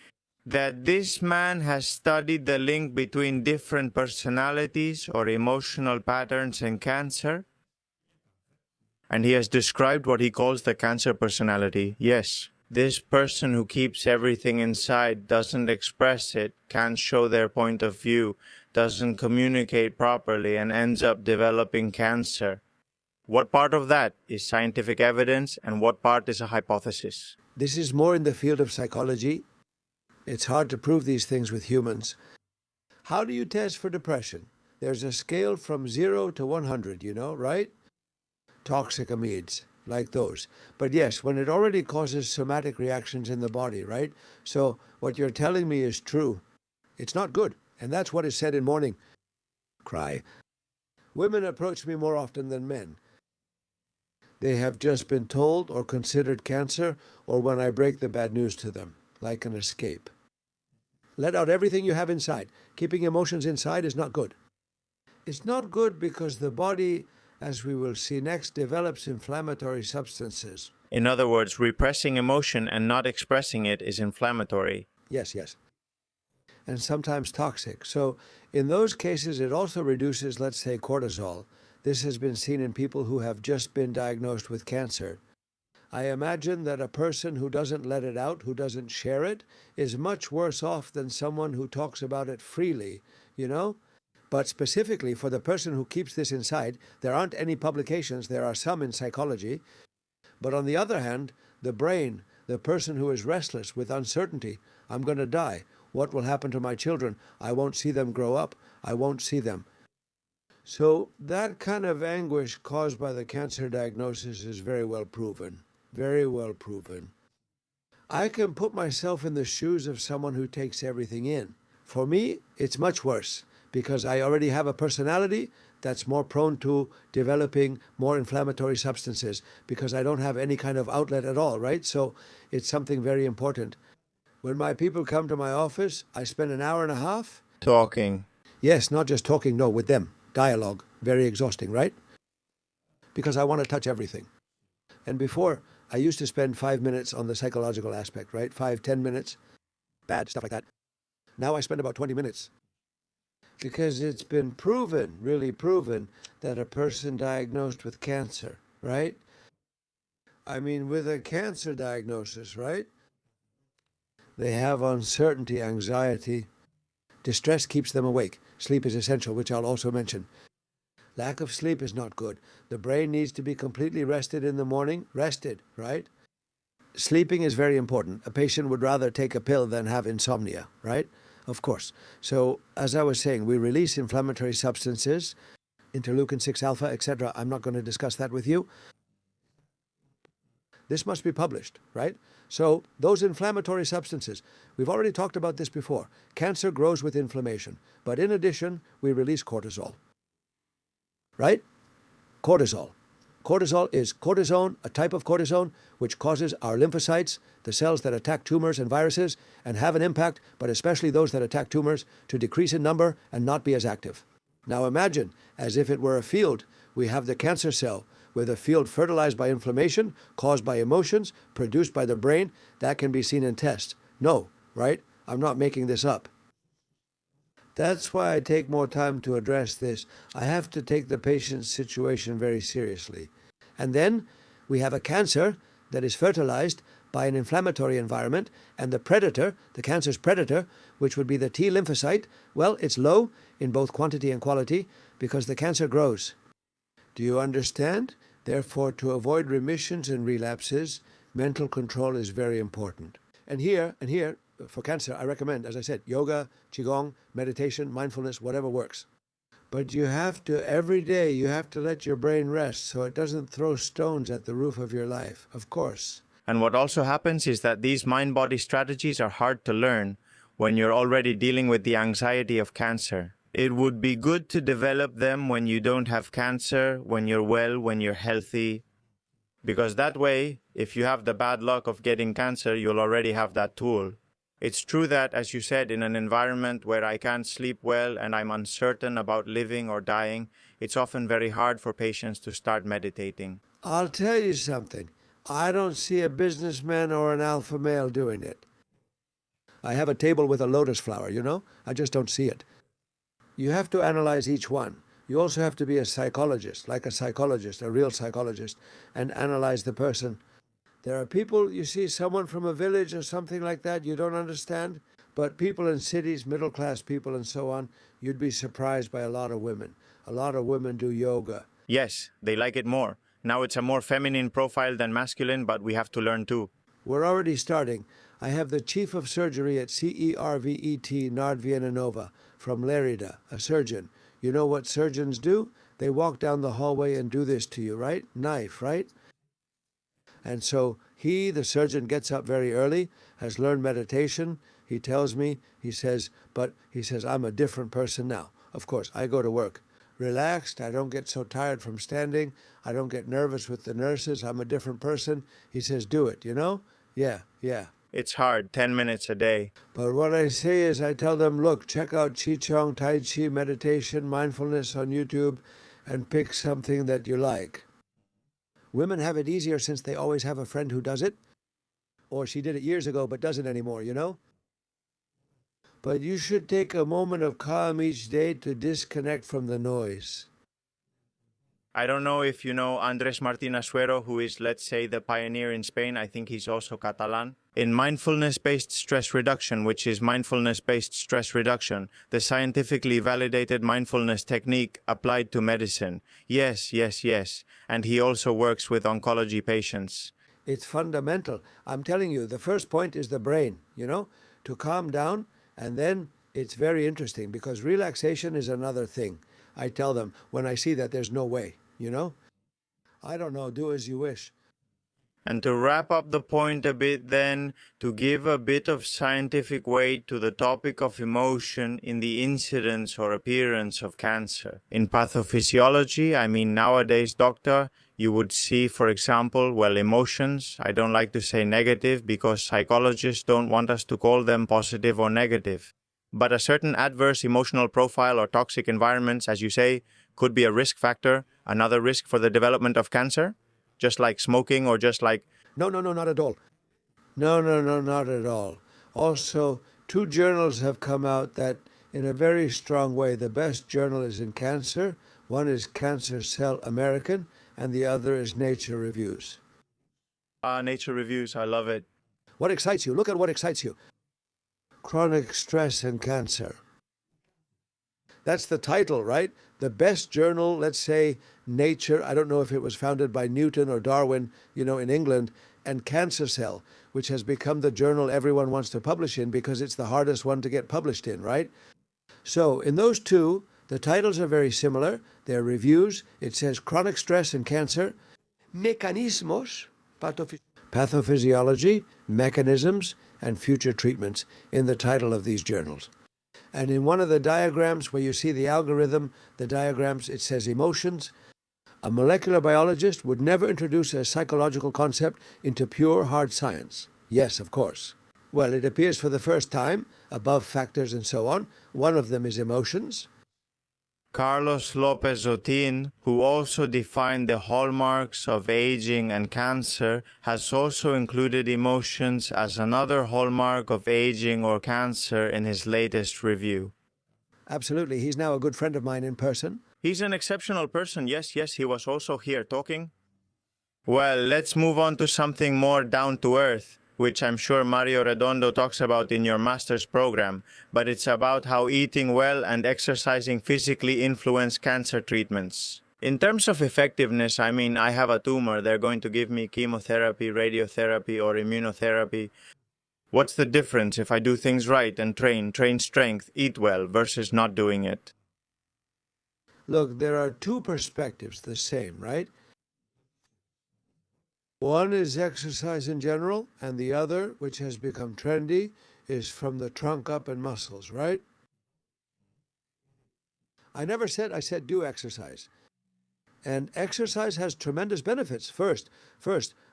That this man has studied the link between different personalities or emotional patterns in cancer. And he has described what he calls the cancer personality. Yes, this person who keeps everything inside, doesn't express it, can't show their point of view, doesn't communicate properly, and ends up developing cancer. What part of that is scientific evidence and what part is a hypothesis? This is more in the field of psychology. It's hard to prove these things with humans. How do you test for depression? There's a scale from 0 to 100, you know, right? Toxic amides, like those. But yes, when it already causes somatic reactions in the body, right? So what you're telling me is true. It's not good. And that's what is said in morning cry. Women approach me more often than men. They have just been told or considered cancer, or when I break the bad news to them, like an escape. Let out everything you have inside. Keeping emotions inside is not good. It's not good because the body, as we will see next, develops inflammatory substances. In other words, repressing emotion and not expressing it is inflammatory. Yes, yes. And sometimes toxic. So in those cases, it also reduces, let's say, cortisol. This has been seen in people who have just been diagnosed with cancer. I imagine that a person who doesn't let it out, who doesn't share it, is much worse off than someone who talks about it freely, you know? But specifically for the person who keeps this inside, there aren't any publications. There are some in psychology. But on the other hand, the brain, the person who is restless with uncertainty, I'm going to die. What will happen to my children? I won't see them grow up. I won't see them. So that kind of anguish caused by the cancer diagnosis is very well proven. Very well proven. I can put myself in the shoes of someone who takes everything in. For me, it's much worse because I already have a personality that's more prone to developing more inflammatory substances because I don't have any kind of outlet at all, right? So it's something very important. When my people come to my office, I spend an hour and a half. Talking. Yes, not just talking, no, with them. Dialogue. Very exhausting, right? Because I want to touch everything. And before, I used to spend 5 minutes on the psychological aspect, right? 5, 10 minutes. Bad, stuff like that. Now I spend about 20 minutes. Because it's been proven, really proven, that a person diagnosed with cancer, right? I mean, with a cancer diagnosis, right? They have uncertainty, anxiety. Distress keeps them awake. Sleep is essential, which I'll also mention. Lack of sleep is not good. The brain needs to be completely rested in the morning. Rested, right? Sleeping is very important. A patient would rather take a pill than have insomnia, right? Of course. So, as I was saying, we release inflammatory substances, interleukin-6 alpha, etc. I'm not going to discuss that with you. This must be published, right? So, those inflammatory substances, we've already talked about this before. Cancer grows with inflammation. But in addition, we release cortisol. Right? Cortisol. Cortisol is cortisone, a type of cortisone, which causes our lymphocytes, the cells that attack tumors and viruses, and have an impact, but especially those that attack tumors, to decrease in number and not be as active. Now imagine, as if it were a field, we have the cancer cell, with a field fertilized by inflammation, caused by emotions, produced by the brain. That can be seen in tests. No, right? I'm not making this up. That's why I take more time to address this. I have to take the patient's situation very seriously. And then we have a cancer that is fertilized by an inflammatory environment, and the predator, the cancer's predator, which would be the T lymphocyte, well, it's low in both quantity and quality because the cancer grows. Do you understand? Therefore, to avoid remissions and relapses, mental control is very important. And here, for cancer, I recommend, as I said, yoga, qigong, meditation, mindfulness, whatever works. But you have to, every day, you have to let your brain rest so it doesn't throw stones at the roof of your life, of course. And what also happens is that these mind-body strategies are hard to learn when you're already dealing with the anxiety of cancer. It would be good to develop them when you don't have cancer, when you're well, when you're healthy. Because that way, if you have the bad luck of getting cancer, you'll already have that tool. It's true that, as you said, in an environment where I can't sleep well and I'm uncertain about living or dying, it's often very hard for patients to start meditating. I'll tell you something. I don't see a businessman or an alpha male doing it. I have a table with a lotus flower, you know? I just don't see it. You have to analyze each one. You also have to be a psychologist, like a psychologist, a real psychologist, and analyze the person. There are people, you see someone from a village or something like that, you don't understand. But people in cities, middle-class people and so on, you'd be surprised by a lot of women. A lot of women do yoga. Yes, they like it more. Now it's a more feminine profile than masculine, but we have to learn too. We're already starting. I have the chief of surgery at CERVET, Nard Vienna Nova, from Lerida, a surgeon. You know what surgeons do? They walk down the hallway and do this to you, right? Knife, right? And so he, the surgeon, gets up very early, has learned meditation. He tells me, he says, I'm a different person now. Of course, I go to work relaxed. I don't get so tired from standing. I don't get nervous with the nurses. I'm a different person. He says, do it, you know? Yeah. It's hard, 10 minutes a day. But what I say is I tell them, look, check out Qigong, Tai Chi, meditation, mindfulness on YouTube, and pick something that you like. Women have it easier since they always have a friend who does it. Or she did it years ago but doesn't anymore, you know? But you should take a moment of calm each day to disconnect from the noise. I don't know if you know Andrés Martín Asuero, who is, let's say, the pioneer in Spain. I think he's also Catalan. In mindfulness-based stress reduction, which is mindfulness-based stress reduction, the scientifically validated mindfulness technique applied to medicine. Yes. And he also works with oncology patients. It's fundamental. I'm telling you, the first point is the brain, you know, to calm down. And then it's very interesting because relaxation is another thing. I tell them when I see that there's no way, you know. I don't know, do as you wish. And to wrap up the point a bit then, to give a bit of scientific weight to the topic of emotion in the incidence or appearance of cancer. In pathophysiology, I mean nowadays, doctor, you would see, for example, well, emotions. I don't like to say negative because psychologists don't want us to call them positive or negative. But a certain adverse emotional profile or toxic environments, as you say, could be a risk factor, another risk for the development of cancer? Just like smoking or just like... No, not at all. No, not at all. Also, two journals have come out that, in a very strong way, the best journal is in cancer. One is Cancer Cell American, and the other is Nature Reviews. Nature Reviews, I love it. What excites you? Look at what excites you. Chronic stress and cancer. That's the title, right? The best journal, let's say Nature, I don't know if it was founded by Newton or Darwin, in England, and Cancer Cell, which has become the journal everyone wants to publish in because it's the hardest one to get published in, right? So in those two, the titles are very similar. They're reviews. It says chronic stress and cancer, mecanismos, pathophysiology, mechanisms, and future treatments in the title of these journals. And in one of the diagrams where you see the algorithm, the diagrams, it says emotions. A molecular biologist would never introduce a psychological concept into pure hard science. Yes, of course. Well, it appears for the first time, above factors and so on. One of them is emotions. Carlos Lopez Otin, who also defined the hallmarks of aging and cancer, has also included emotions as another hallmark of aging or cancer in his latest review. Absolutely. He's now a good friend of mine in person. He's an exceptional person. Yes, he was also here talking. Well, let's move on to something more down to earth, which I'm sure Mario Redondo talks about in your master's program, but it's about how eating well and exercising physically influence cancer treatments. In terms of effectiveness, I mean, I have a tumor, they're going to give me chemotherapy, radiotherapy, or immunotherapy. What's the difference if I do things right and train strength, eat well, versus not doing it? Look, there are two perspectives, the same, right? One is exercise in general, and the other, which has become trendy, is from the trunk up and muscles, right? I said do exercise. And exercise has tremendous benefits. First,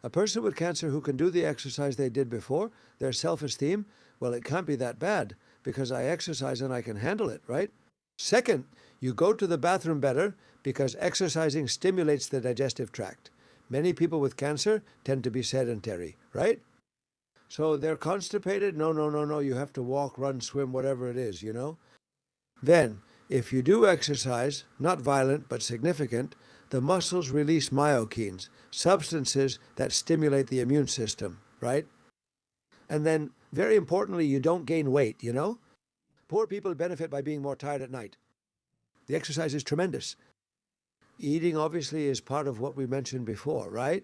a person with cancer who can do the exercise they did before, their self-esteem, well, it can't be that bad because I exercise and I can handle it, right? Second, you go to the bathroom better because exercising stimulates the digestive tract. Many people with cancer tend to be sedentary, right? So they're constipated? No. You have to walk, run, swim, whatever it is, Then, if you do exercise, not violent but significant, the muscles release myokines, substances that stimulate the immune system, right? And then, very importantly, you don't gain weight, Poor people benefit by being more tired at night. The exercise is tremendous. Eating, obviously, is part of what we mentioned before, right?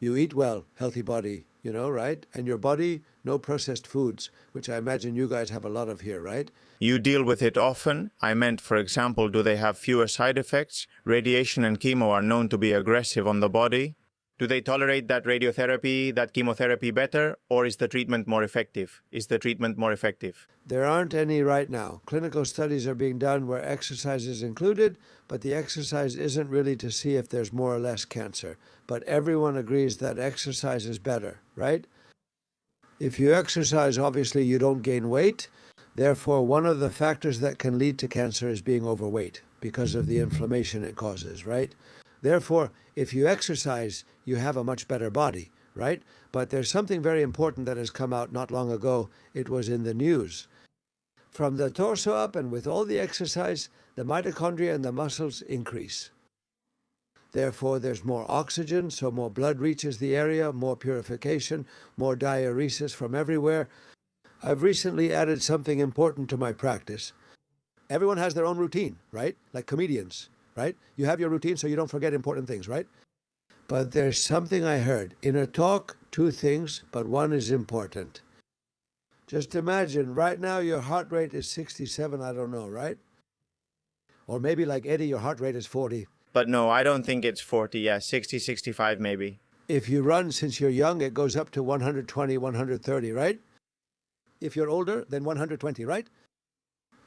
You eat well, healthy body, right? And your body, no processed foods, which I imagine you guys have a lot of here, right? You deal with it often. I meant, for example, do they have fewer side effects? Radiation and chemo are known to be aggressive on the body. Do they tolerate that radiotherapy, that chemotherapy better, or is the treatment more effective? There aren't any right now. Clinical studies are being done where exercise is included, but the exercise isn't really to see if there's more or less cancer. But everyone agrees that exercise is better, right? If you exercise, obviously you don't gain weight. Therefore, one of the factors that can lead to cancer is being overweight because of the inflammation it causes, right? Therefore, if you exercise, you have a much better body, right? But there's something very important that has come out not long ago. It was in the news. From the torso up and with all the exercise, the mitochondria and the muscles increase. Therefore, there's more oxygen, so more blood reaches the area, more purification, more diuresis from everywhere. I've recently added something important to my practice. Everyone has their own routine, right? Like comedians, right? You have your routine so you don't forget important things, right? But there's something I heard. In a talk, two things, but one is important. Just imagine, right now your heart rate is 67, I don't know, right? Or maybe like Eddie, your heart rate is 40. But no, I don't think it's 40, 60, 65 maybe. If you run since you're young, it goes up to 120, 130, right? If you're older, then 120, right?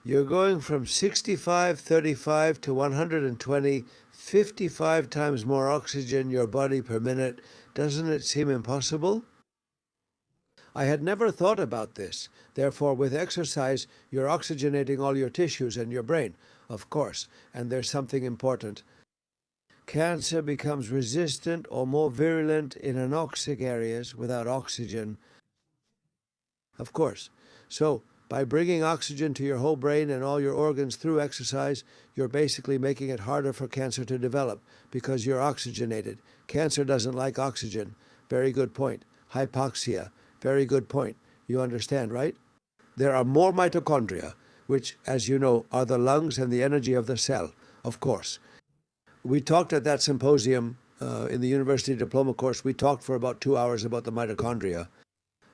You're going from 65, 35 to 120, 55 times more oxygen your body per minute. Doesn't it seem impossible? I had never thought about this. Therefore, with exercise, you're oxygenating all your tissues and your brain, of course. And there's something important. Cancer becomes resistant or more virulent in anoxic areas without oxygen, of course. So, by bringing oxygen to your whole brain and all your organs through exercise, you're basically making it harder for cancer to develop because you're oxygenated. Cancer doesn't like oxygen. Very good point. Hypoxia. Very good point. You understand, right? There are more mitochondria, which, as you know, are the lungs and the energy of the cell, of course. We talked at that symposium in the university diploma course. We talked for about 2 hours about the mitochondria.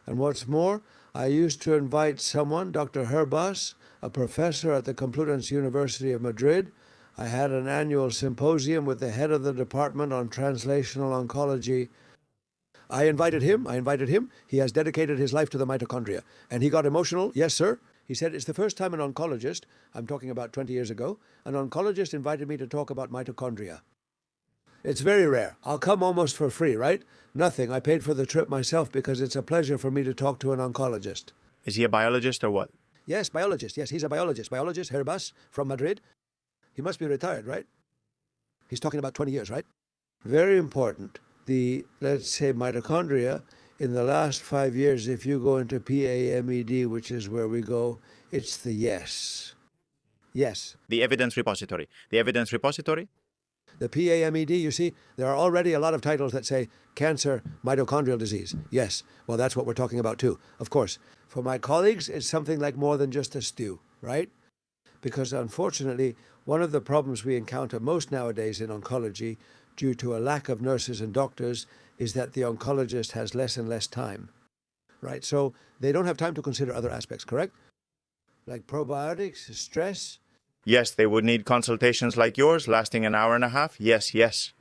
And what's more, I used to invite someone, Dr. Herbas, a professor at the Complutense University of Madrid. I had an annual symposium with the head of the department on translational oncology. I invited him. He has dedicated his life to the mitochondria. And he got emotional. Yes, sir. He said, it's the first time an oncologist, I'm talking about 20 years ago, an oncologist invited me to talk about mitochondria. It's very rare. I'll come almost for free, right? Nothing. I paid for the trip myself because it's a pleasure for me to talk to an oncologist. Is he a biologist or what? Yes, biologist. Yes, he's a biologist. Biologist, Herbas, from Madrid. He must be retired, right? He's talking about 20 years, right? Very important. The, let's say, mitochondria, in the last 5 years, if you go into PAMED, which is where we go, it's the yes. Yes. The evidence repository. The evidence repository? The PAMED, you see, there are already a lot of titles that say cancer, mitochondrial disease. Yes, well, that's what we're talking about too, of course. For my colleagues, it's something like more than just a stew, right? Because unfortunately, one of the problems we encounter most nowadays in oncology, due to a lack of nurses and doctors, is that the oncologist has less and less time, right? So they don't have time to consider other aspects, correct? Like probiotics, stress. Yes, they would need consultations like yours, lasting an hour and a half. Yes, yes.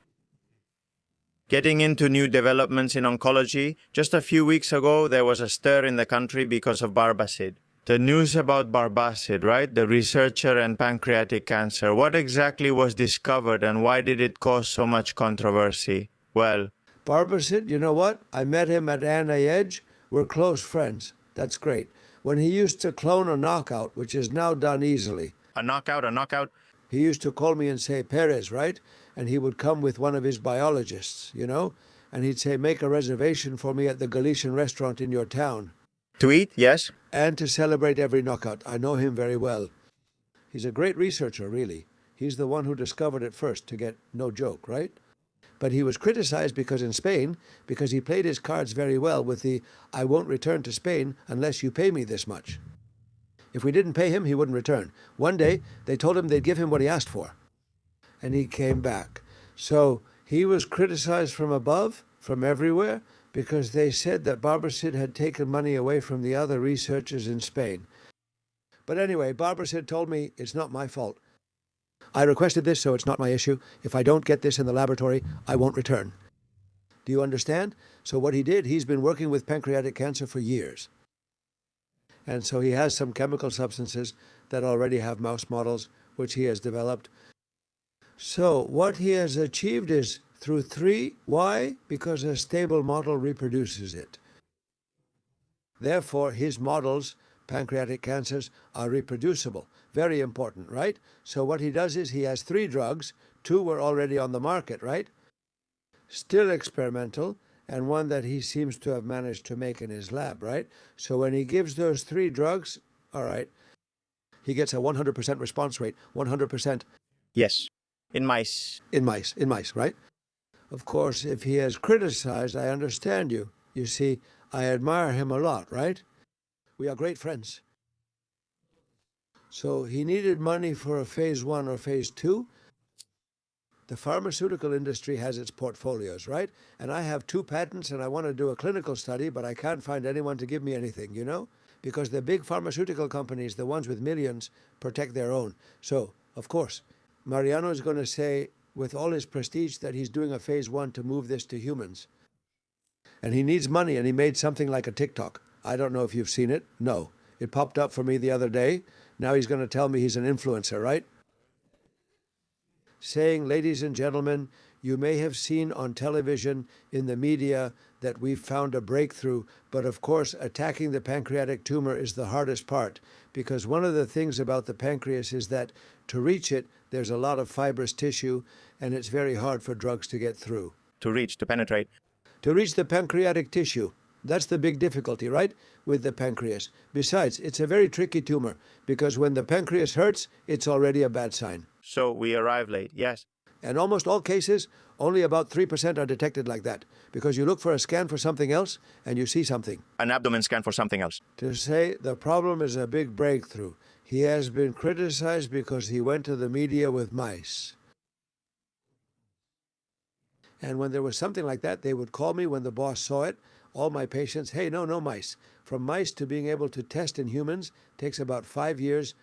Getting into new developments in oncology, just a few weeks ago, there was a stir in the country because of Barbacid. The news about Barbacid, right? The researcher and pancreatic cancer. What exactly was discovered and why did it cause so much controversy? Well, Barbacid, you know what? I met him at NIH. We're close friends. That's great. When he used to clone a knockout, which is now done easily. a knockout. He used to call me and say, Perez, right? And he would come with one of his biologists, you know? And he'd say, make a reservation for me at the Galician restaurant in your town. To eat, yes. And to celebrate every knockout. I know him very well. He's a great researcher, really. He's the one who discovered it first, to get no joke, right? But he was criticized because in Spain, because he played his cards very well with the, I won't return to Spain unless you pay me this much. If we didn't pay him, he wouldn't return. One day, they told him they'd give him what he asked for. And he came back. So he was criticized from above, from everywhere, because they said that Barbacid had taken money away from the other researchers in Spain. But anyway, Barbacid told me it's not my fault. I requested this, so it's not my issue. If I don't get this in the laboratory, I won't return. Do you understand? So what he did, he's been working with pancreatic cancer for years. And so he has some chemical substances that already have mouse models, which he has developed. So what he has achieved is through three. Why? Because a stable model reproduces it. Therefore, his models, pancreatic cancers, are reproducible. Very important, right? So what he does is he has 3 drugs. 2 were already on the market, right? Still experimental, and one that he seems to have managed to make in his lab, right? So when he gives those 3 drugs, all right, he gets a 100% response rate, 100%. Yes. In mice. In mice, right? Of course, if he has criticized, I understand you. You see, I admire him a lot, right? We are great friends. So he needed money for a phase 1 or phase 2. The pharmaceutical industry has its portfolios, right? And I have 2 patents and I want to do a clinical study, but I can't find anyone to give me anything, you know? Because the big pharmaceutical companies, the ones with millions, protect their own. So, of course, Mariano is going to say, with all his prestige, that he's doing a phase 1 to move this to humans. And he needs money, and he made something like a TikTok. I don't know if you've seen it. No. It popped up for me the other day. Now he's going to tell me he's an influencer, right? Saying, ladies and gentlemen, you may have seen on television, in the media, that we've found a breakthrough, but of course attacking the pancreatic tumor is the hardest part, because one of the things about the pancreas is that to reach it, there's a lot of fibrous tissue, and it's very hard for drugs to get through. To penetrate. To reach the pancreatic tissue. That's the big difficulty, right, with the pancreas. Besides, it's a very tricky tumor, because when the pancreas hurts, it's already a bad sign. So we arrive late, yes. And almost all cases, only about 3% are detected like that, because you look for a scan for something else, and you see something. An abdomen scan for something else. To say the problem is a big breakthrough. He has been criticized because he went to the media with mice. And when there was something like that, they would call me when the boss saw it. All my patients, hey, no mice. From mice to being able to test in humans takes about 5 years.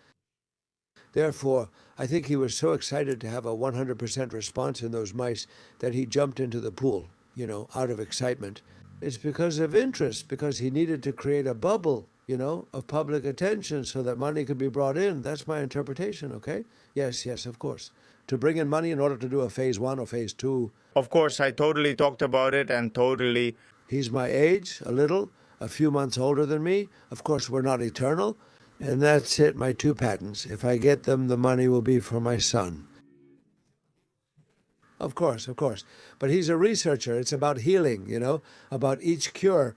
Therefore, I think he was so excited to have a 100% response in those mice that he jumped into the pool, out of excitement. It's because of interest, because he needed to create a bubble, of public attention so that money could be brought in. That's my interpretation, okay? Yes, of course. To bring in money in order to do a phase 1 or phase 2. Of course, I totally talked about it and totally... He's my age, a few months older than me. Of course, we're not eternal. And that's it, my 2 patents. If I get them, the money will be for my son. Of course. But he's a researcher. It's about healing, about each cure.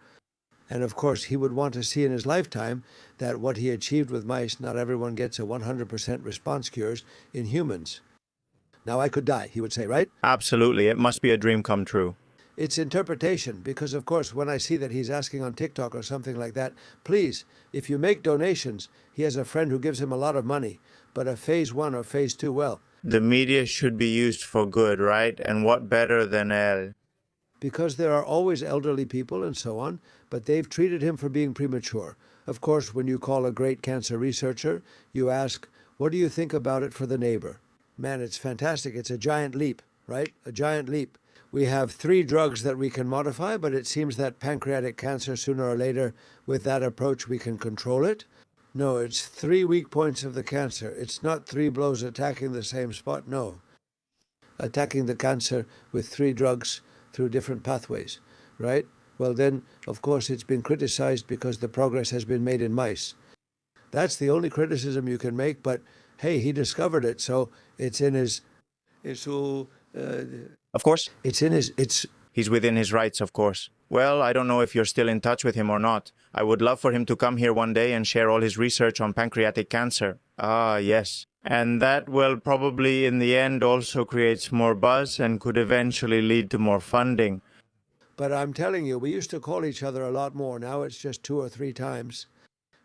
And of course, he would want to see in his lifetime that what he achieved with mice, not everyone gets a 100% response cures in humans. Now I could die, he would say, right? Absolutely. It must be a dream come true. It's interpretation, because of course, when I see that he's asking on TikTok or something like that, please, if you make donations, he has a friend who gives him a lot of money, but a phase 1 or phase 2, well. The media should be used for good, right? And what better than El? Because there are always elderly people and so on, but they've treated him for being premature. Of course, when you call a great cancer researcher, you ask, what do you think about it for the neighbor? Man, it's fantastic. It's a giant leap, right? A giant leap. We have 3 drugs that we can modify, but it seems that pancreatic cancer, sooner or later, with that approach, we can control it. No, it's 3 weak points of the cancer. It's not 3 blows attacking the same spot, no. Attacking the cancer with 3 drugs through different pathways, right? Well then, of course, it's been criticized because the progress has been made in mice. That's the only criticism you can make, but hey, he discovered it, so it's in his... Of course. He's within his rights, of course. Well, I don't know if you're still in touch with him or not. I would love for him to come here one day and share all his research on pancreatic cancer. Ah, yes. And that will probably, in the end, also creates more buzz and could eventually lead to more funding. But I'm telling you, we used to call each other a lot more. Now it's just 2 or 3 times.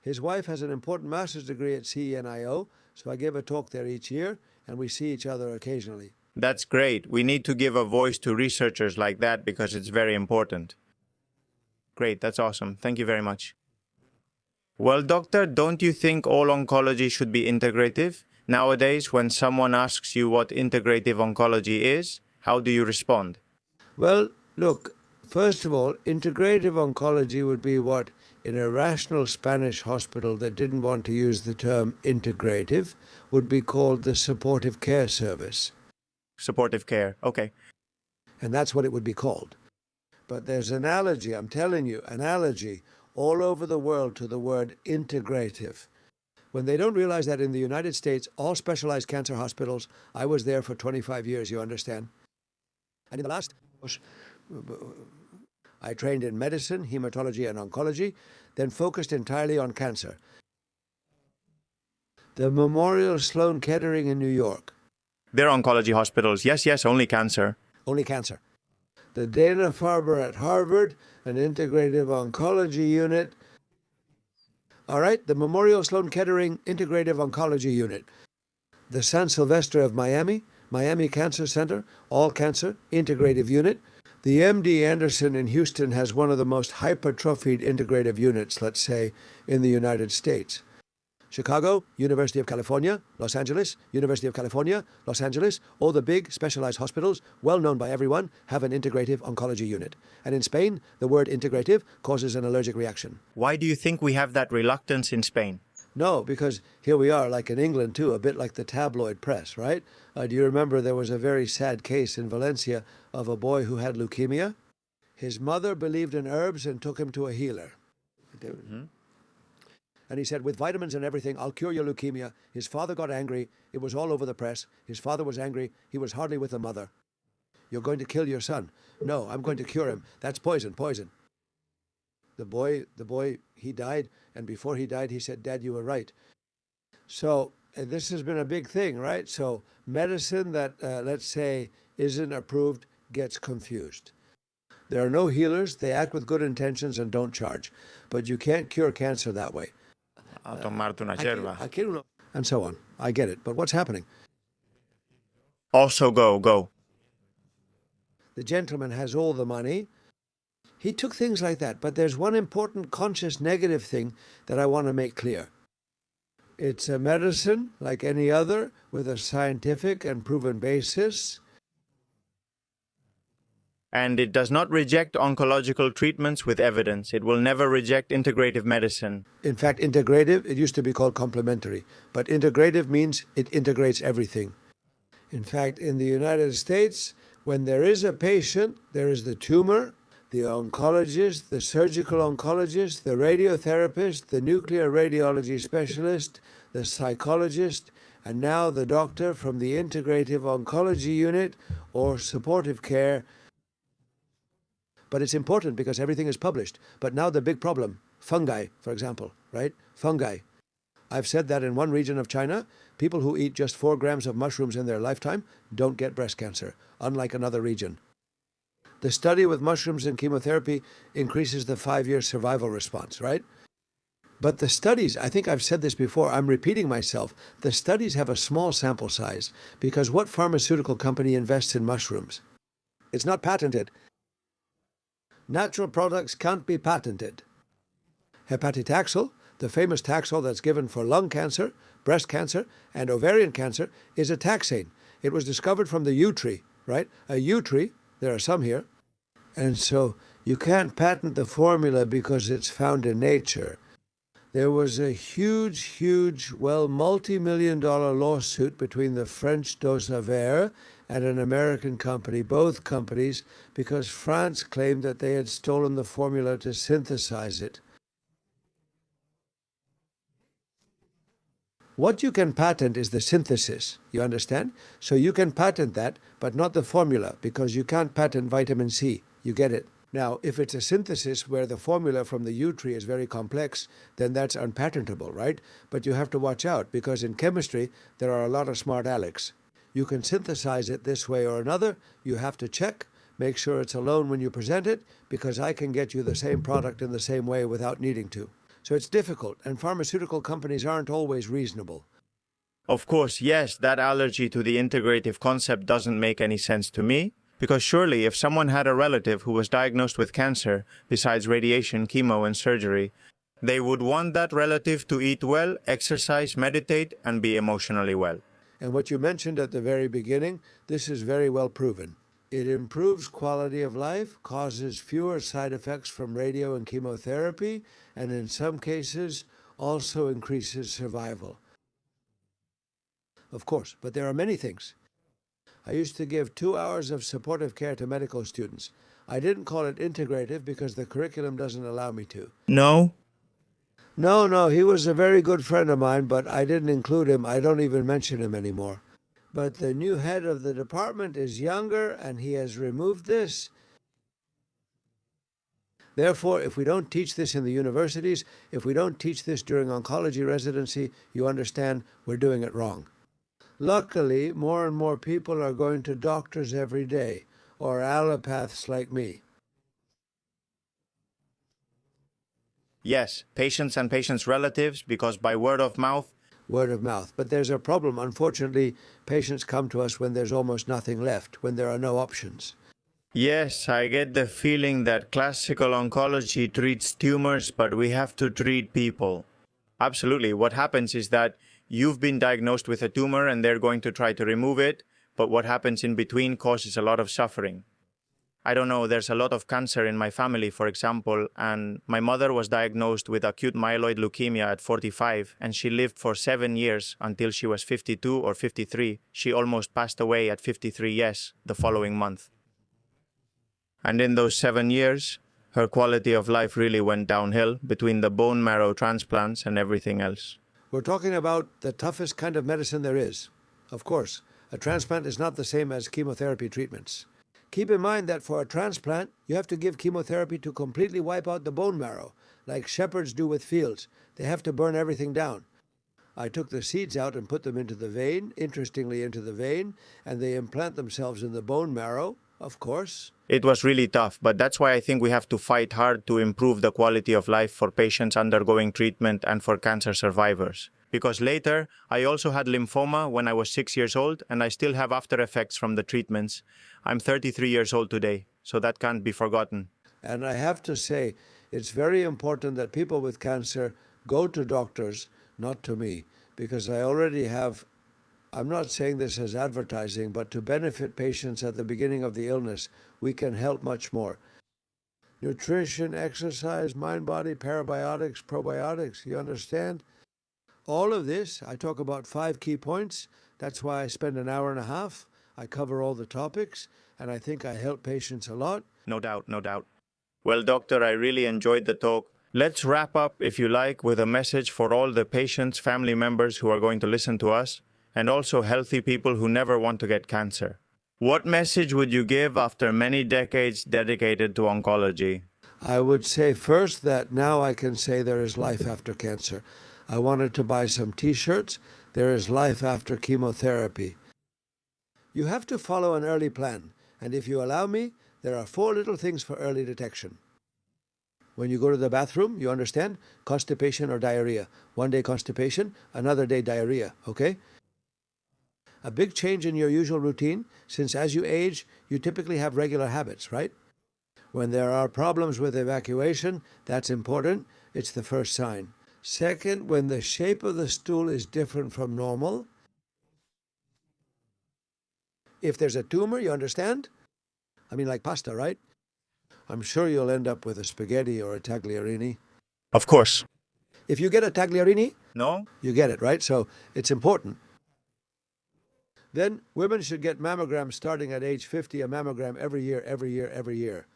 His wife has an important master's degree at CENIO, so I give a talk there each year, and we see each other occasionally. That's great. We need to give a voice to researchers like that because it's very important. Great, that's awesome. Thank you very much. Well, doctor, don't you think all oncology should be integrative? Nowadays, when someone asks you what integrative oncology is, how do you respond? Well, look, first of all, integrative oncology would be what, in a rational Spanish hospital that didn't want to use the term integrative, would be called the supportive care service. Supportive care, okay. And that's what it would be called. But there's analogy, I'm telling you, analogy all over the world to the word integrative. When they don't realize that in the United States, all specialized cancer hospitals, I was there for 25 years, you understand? And in the last, I trained in medicine, hematology, and oncology, then focused entirely on cancer. The Memorial Sloan Kettering in New York. They're oncology hospitals. Yes, only cancer. Only cancer. The Dana-Farber at Harvard, an integrative oncology unit. All right, the Memorial Sloan Kettering Integrative Oncology Unit. The San Silvestre of Miami, Miami Cancer Center, all cancer, integrative unit. The MD Anderson in Houston has one of the most hypertrophied integrative units, let's say, in the United States. Chicago, University of California, Los Angeles, University of California, Los Angeles, all the big specialized hospitals, well known by everyone, have an integrative oncology unit. And in Spain, the word integrative causes an allergic reaction. Why do you think we have that reluctance in Spain? No, because here we are, like in England too, a bit like the tabloid press, right? Do you remember there was a very sad case in Valencia of a boy who had leukemia? His mother believed in herbs and took him to a healer. Mm-hmm. And he said, with vitamins and everything, I'll cure your leukemia. His father got angry. It was all over the press. His father was angry. He was hardly with the mother. You're going to kill your son. No, I'm going to cure him. That's poison, poison. The boy, he died. And before he died, he said, Dad, you were right. So this has been a big thing, right? So medicine that, let's say, isn't approved gets confused. There are no healers. They act with good intentions and don't charge. But you can't cure cancer that way. A tomarte una hierba. And so on. I get it. But what's happening? Also go. The gentleman has all the money. He took things like that. But there's one important conscious negative thing that I want to make clear. It's a medicine like any other with a scientific and proven basis. And it does not reject oncological treatments with evidence. It will never reject integrative medicine. In fact, integrative, it used to be called complementary. But integrative means it integrates everything. In fact, in the United States, when there is a patient, there is the tumor, the oncologist, the surgical oncologist, the radiotherapist, the nuclear radiology specialist, the psychologist, and now the doctor from the integrative oncology unit or supportive care. But it's important because everything is published. But now the big problem, fungi, for example, right? Fungi. I've said that in one region of China, people who eat just 4 grams of mushrooms in their lifetime don't get breast cancer, unlike another region. The study with mushrooms and chemotherapy increases the 5-year survival response, right? But the studies, I think I've said this before, I'm repeating myself, the studies have a small sample size because what pharmaceutical company invests in mushrooms? It's not patented. Natural products can't be patented. Hepatitaxel, the famous Taxol that's given for lung cancer, breast cancer, and ovarian cancer, is a taxane. It was discovered from the yew tree, right? A yew tree, there are some here. And so you can't patent the formula because it's found in nature. There was a huge, multi-million-dollar lawsuit between the French Dosaver and an American company, both companies, because France claimed that they had stolen the formula to synthesize it. What you can patent is the synthesis, you understand? So you can patent that, but not the formula, because you can't patent vitamin C. You get it? Now, if it's a synthesis where the formula from the yew tree is very complex, then that's unpatentable, right? But you have to watch out, because in chemistry, there are a lot of smart alecks. You can synthesize it this way or another. You have to check, make sure it's alone when you present it, because I can get you the same product in the same way without needing to. So it's difficult, and pharmaceutical companies aren't always reasonable. Of course, yes, that allergy to the integrative concept doesn't make any sense to me. Because surely if someone had a relative who was diagnosed with cancer, besides radiation, chemo, and surgery, they would want that relative to eat well, exercise, meditate, and be emotionally well. And what you mentioned at the very beginning, this is very well proven. It improves quality of life, causes fewer side effects from radio and chemotherapy, and in some cases also increases survival. Of course, but there are many things. I used to give 2 hours of supportive care to medical students. I didn't call it integrative because the curriculum doesn't allow me to. No, he was a very good friend of mine, but I didn't include him. I don't even mention him anymore. But the new head of the department is younger, and he has removed this. Therefore, if we don't teach this in the universities, if we don't teach this during oncology residency, you understand we're doing it wrong. Luckily, more and more people are going to doctors every day, or allopaths like me. Yes, patients and patients' relatives, because by word of mouth. Word of mouth. But there's a problem. Unfortunately, patients come to us when there's almost nothing left, when there are no options. Yes, I get the feeling that classical oncology treats tumors, but we have to treat people. Absolutely. What happens is that you've been diagnosed with a tumor and they're going to try to remove it, but what happens in between causes a lot of suffering. I don't know, there's a lot of cancer in my family, for example, and my mother was diagnosed with acute myeloid leukemia at 45, and she lived for 7 years until she was 52 or 53. She almost passed away at 53, yes, the following month. And in those 7 years, her quality of life really went downhill between the bone marrow transplants and everything else. We're talking about the toughest kind of medicine there is. Of course, a transplant is not the same as chemotherapy treatments. Keep in mind that for a transplant, you have to give chemotherapy to completely wipe out the bone marrow, like shepherds do with fields. They have to burn everything down. I took the seeds out and put them into the vein, interestingly into the vein, and they implant themselves in the bone marrow, of course. It was really tough, but that's why I think we have to fight hard to improve the quality of life for patients undergoing treatment and for cancer survivors. Because later, I also had lymphoma when I was 6 years old, and I still have after effects from the treatments. I'm 33 years old today, so that can't be forgotten. And I have to say, it's very important that people with cancer go to doctors, not to me, because I already have, I'm not saying this as advertising, but to benefit patients at the beginning of the illness, we can help much more. Nutrition, exercise, mind-body, parabiotics, probiotics, you understand? All of this, I talk about 5 key points. That's why I spend an hour and a half. I cover all the topics, and I think I help patients a lot. No doubt, no doubt. Well, doctor, I really enjoyed the talk. Let's wrap up, if you like, with a message for all the patients, family members who are going to listen to us, and also healthy people who never want to get cancer. What message would you give after many decades dedicated to oncology? I would say first that now I can say there is life after cancer. I wanted to buy some t-shirts. There is life after chemotherapy. You have to follow an early plan. And if you allow me, there are 4 little things for early detection. When you go to the bathroom, you understand? Constipation or diarrhea. One day constipation, another day diarrhea, okay? A big change in your usual routine, since as you age, you typically have regular habits, right? When there are problems with evacuation, that's important. It's the first sign. Second, when the shape of the stool is different from normal. If there's a tumor, you understand? I mean, like pasta, right? I'm sure you'll end up with a spaghetti or a tagliarini. Of course. If you get a tagliarini, No? you get it, right? So it's important. Then women should get mammograms starting at age 50, a mammogram every year, every year, every year.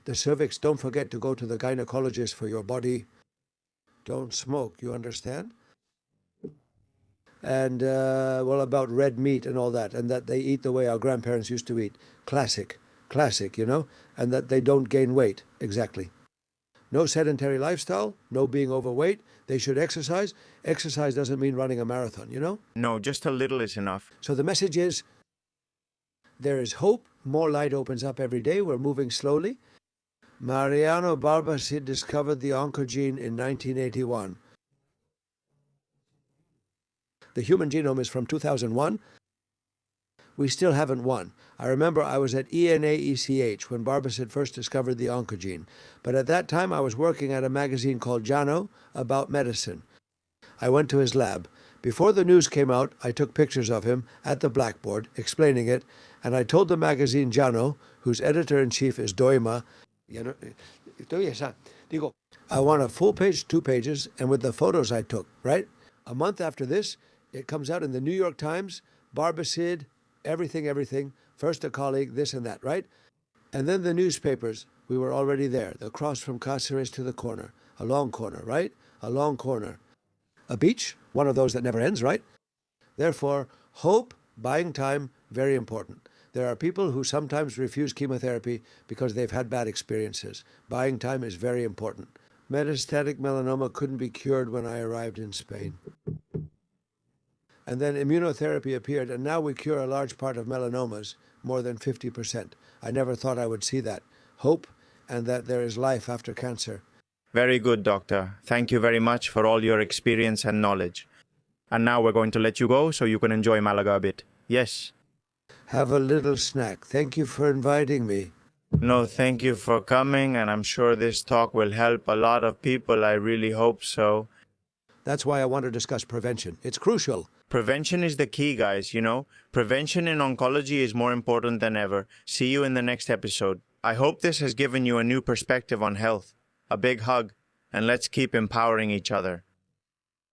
The cervix, don't forget to go to the gynecologist for your body. Don't smoke, you understand? And, well, about red meat and all that, and that they eat the way our grandparents used to eat. Classic, you know? And that they don't gain weight, exactly. No sedentary lifestyle, no being overweight. They should exercise. Exercise doesn't mean running a marathon, you know? No, just a little is enough. So the message is, there is hope. More light opens up every day. We're moving slowly. Mariano Barbacid discovered the oncogene in 1981. The human genome is from 2001. We still haven't won. I remember I was at ENA-ECH when Barbacid first discovered the oncogene. But at that time I was working at a magazine called Jano about medicine. I went to his lab. Before the news came out, I took pictures of him at the blackboard, explaining it, and I told the magazine Jano, whose editor-in-chief is Doima, I want a full page, 2 pages, and with the photos I took, right? A month after this, it comes out in the New York Times, Barbacid, everything, first a colleague, this and that, right? And then the newspapers, we were already there, the cross from Cáceres to the corner, a long corner, right? A long corner. A beach, one of those that never ends, right? Therefore, hope, buying time, very important. There are people who sometimes refuse chemotherapy because they've had bad experiences. Buying time is very important. Metastatic melanoma couldn't be cured when I arrived in Spain. And then immunotherapy appeared, and now we cure a large part of melanomas, more than 50%. I never thought I would see that. Hope, and that there is life after cancer. Very good, doctor. Thank you very much for all your experience and knowledge. And now we're going to let you go so you can enjoy Malaga a bit. Yes. Have a little snack. Thank you for inviting me. No, thank you for coming, and I'm sure this talk will help a lot of people. I really hope so. That's why I want to discuss prevention. It's crucial. Prevention is the key, guys, Prevention in oncology is more important than ever. See you in the next episode. I hope this has given you a new perspective on health. A big hug, and let's keep empowering each other.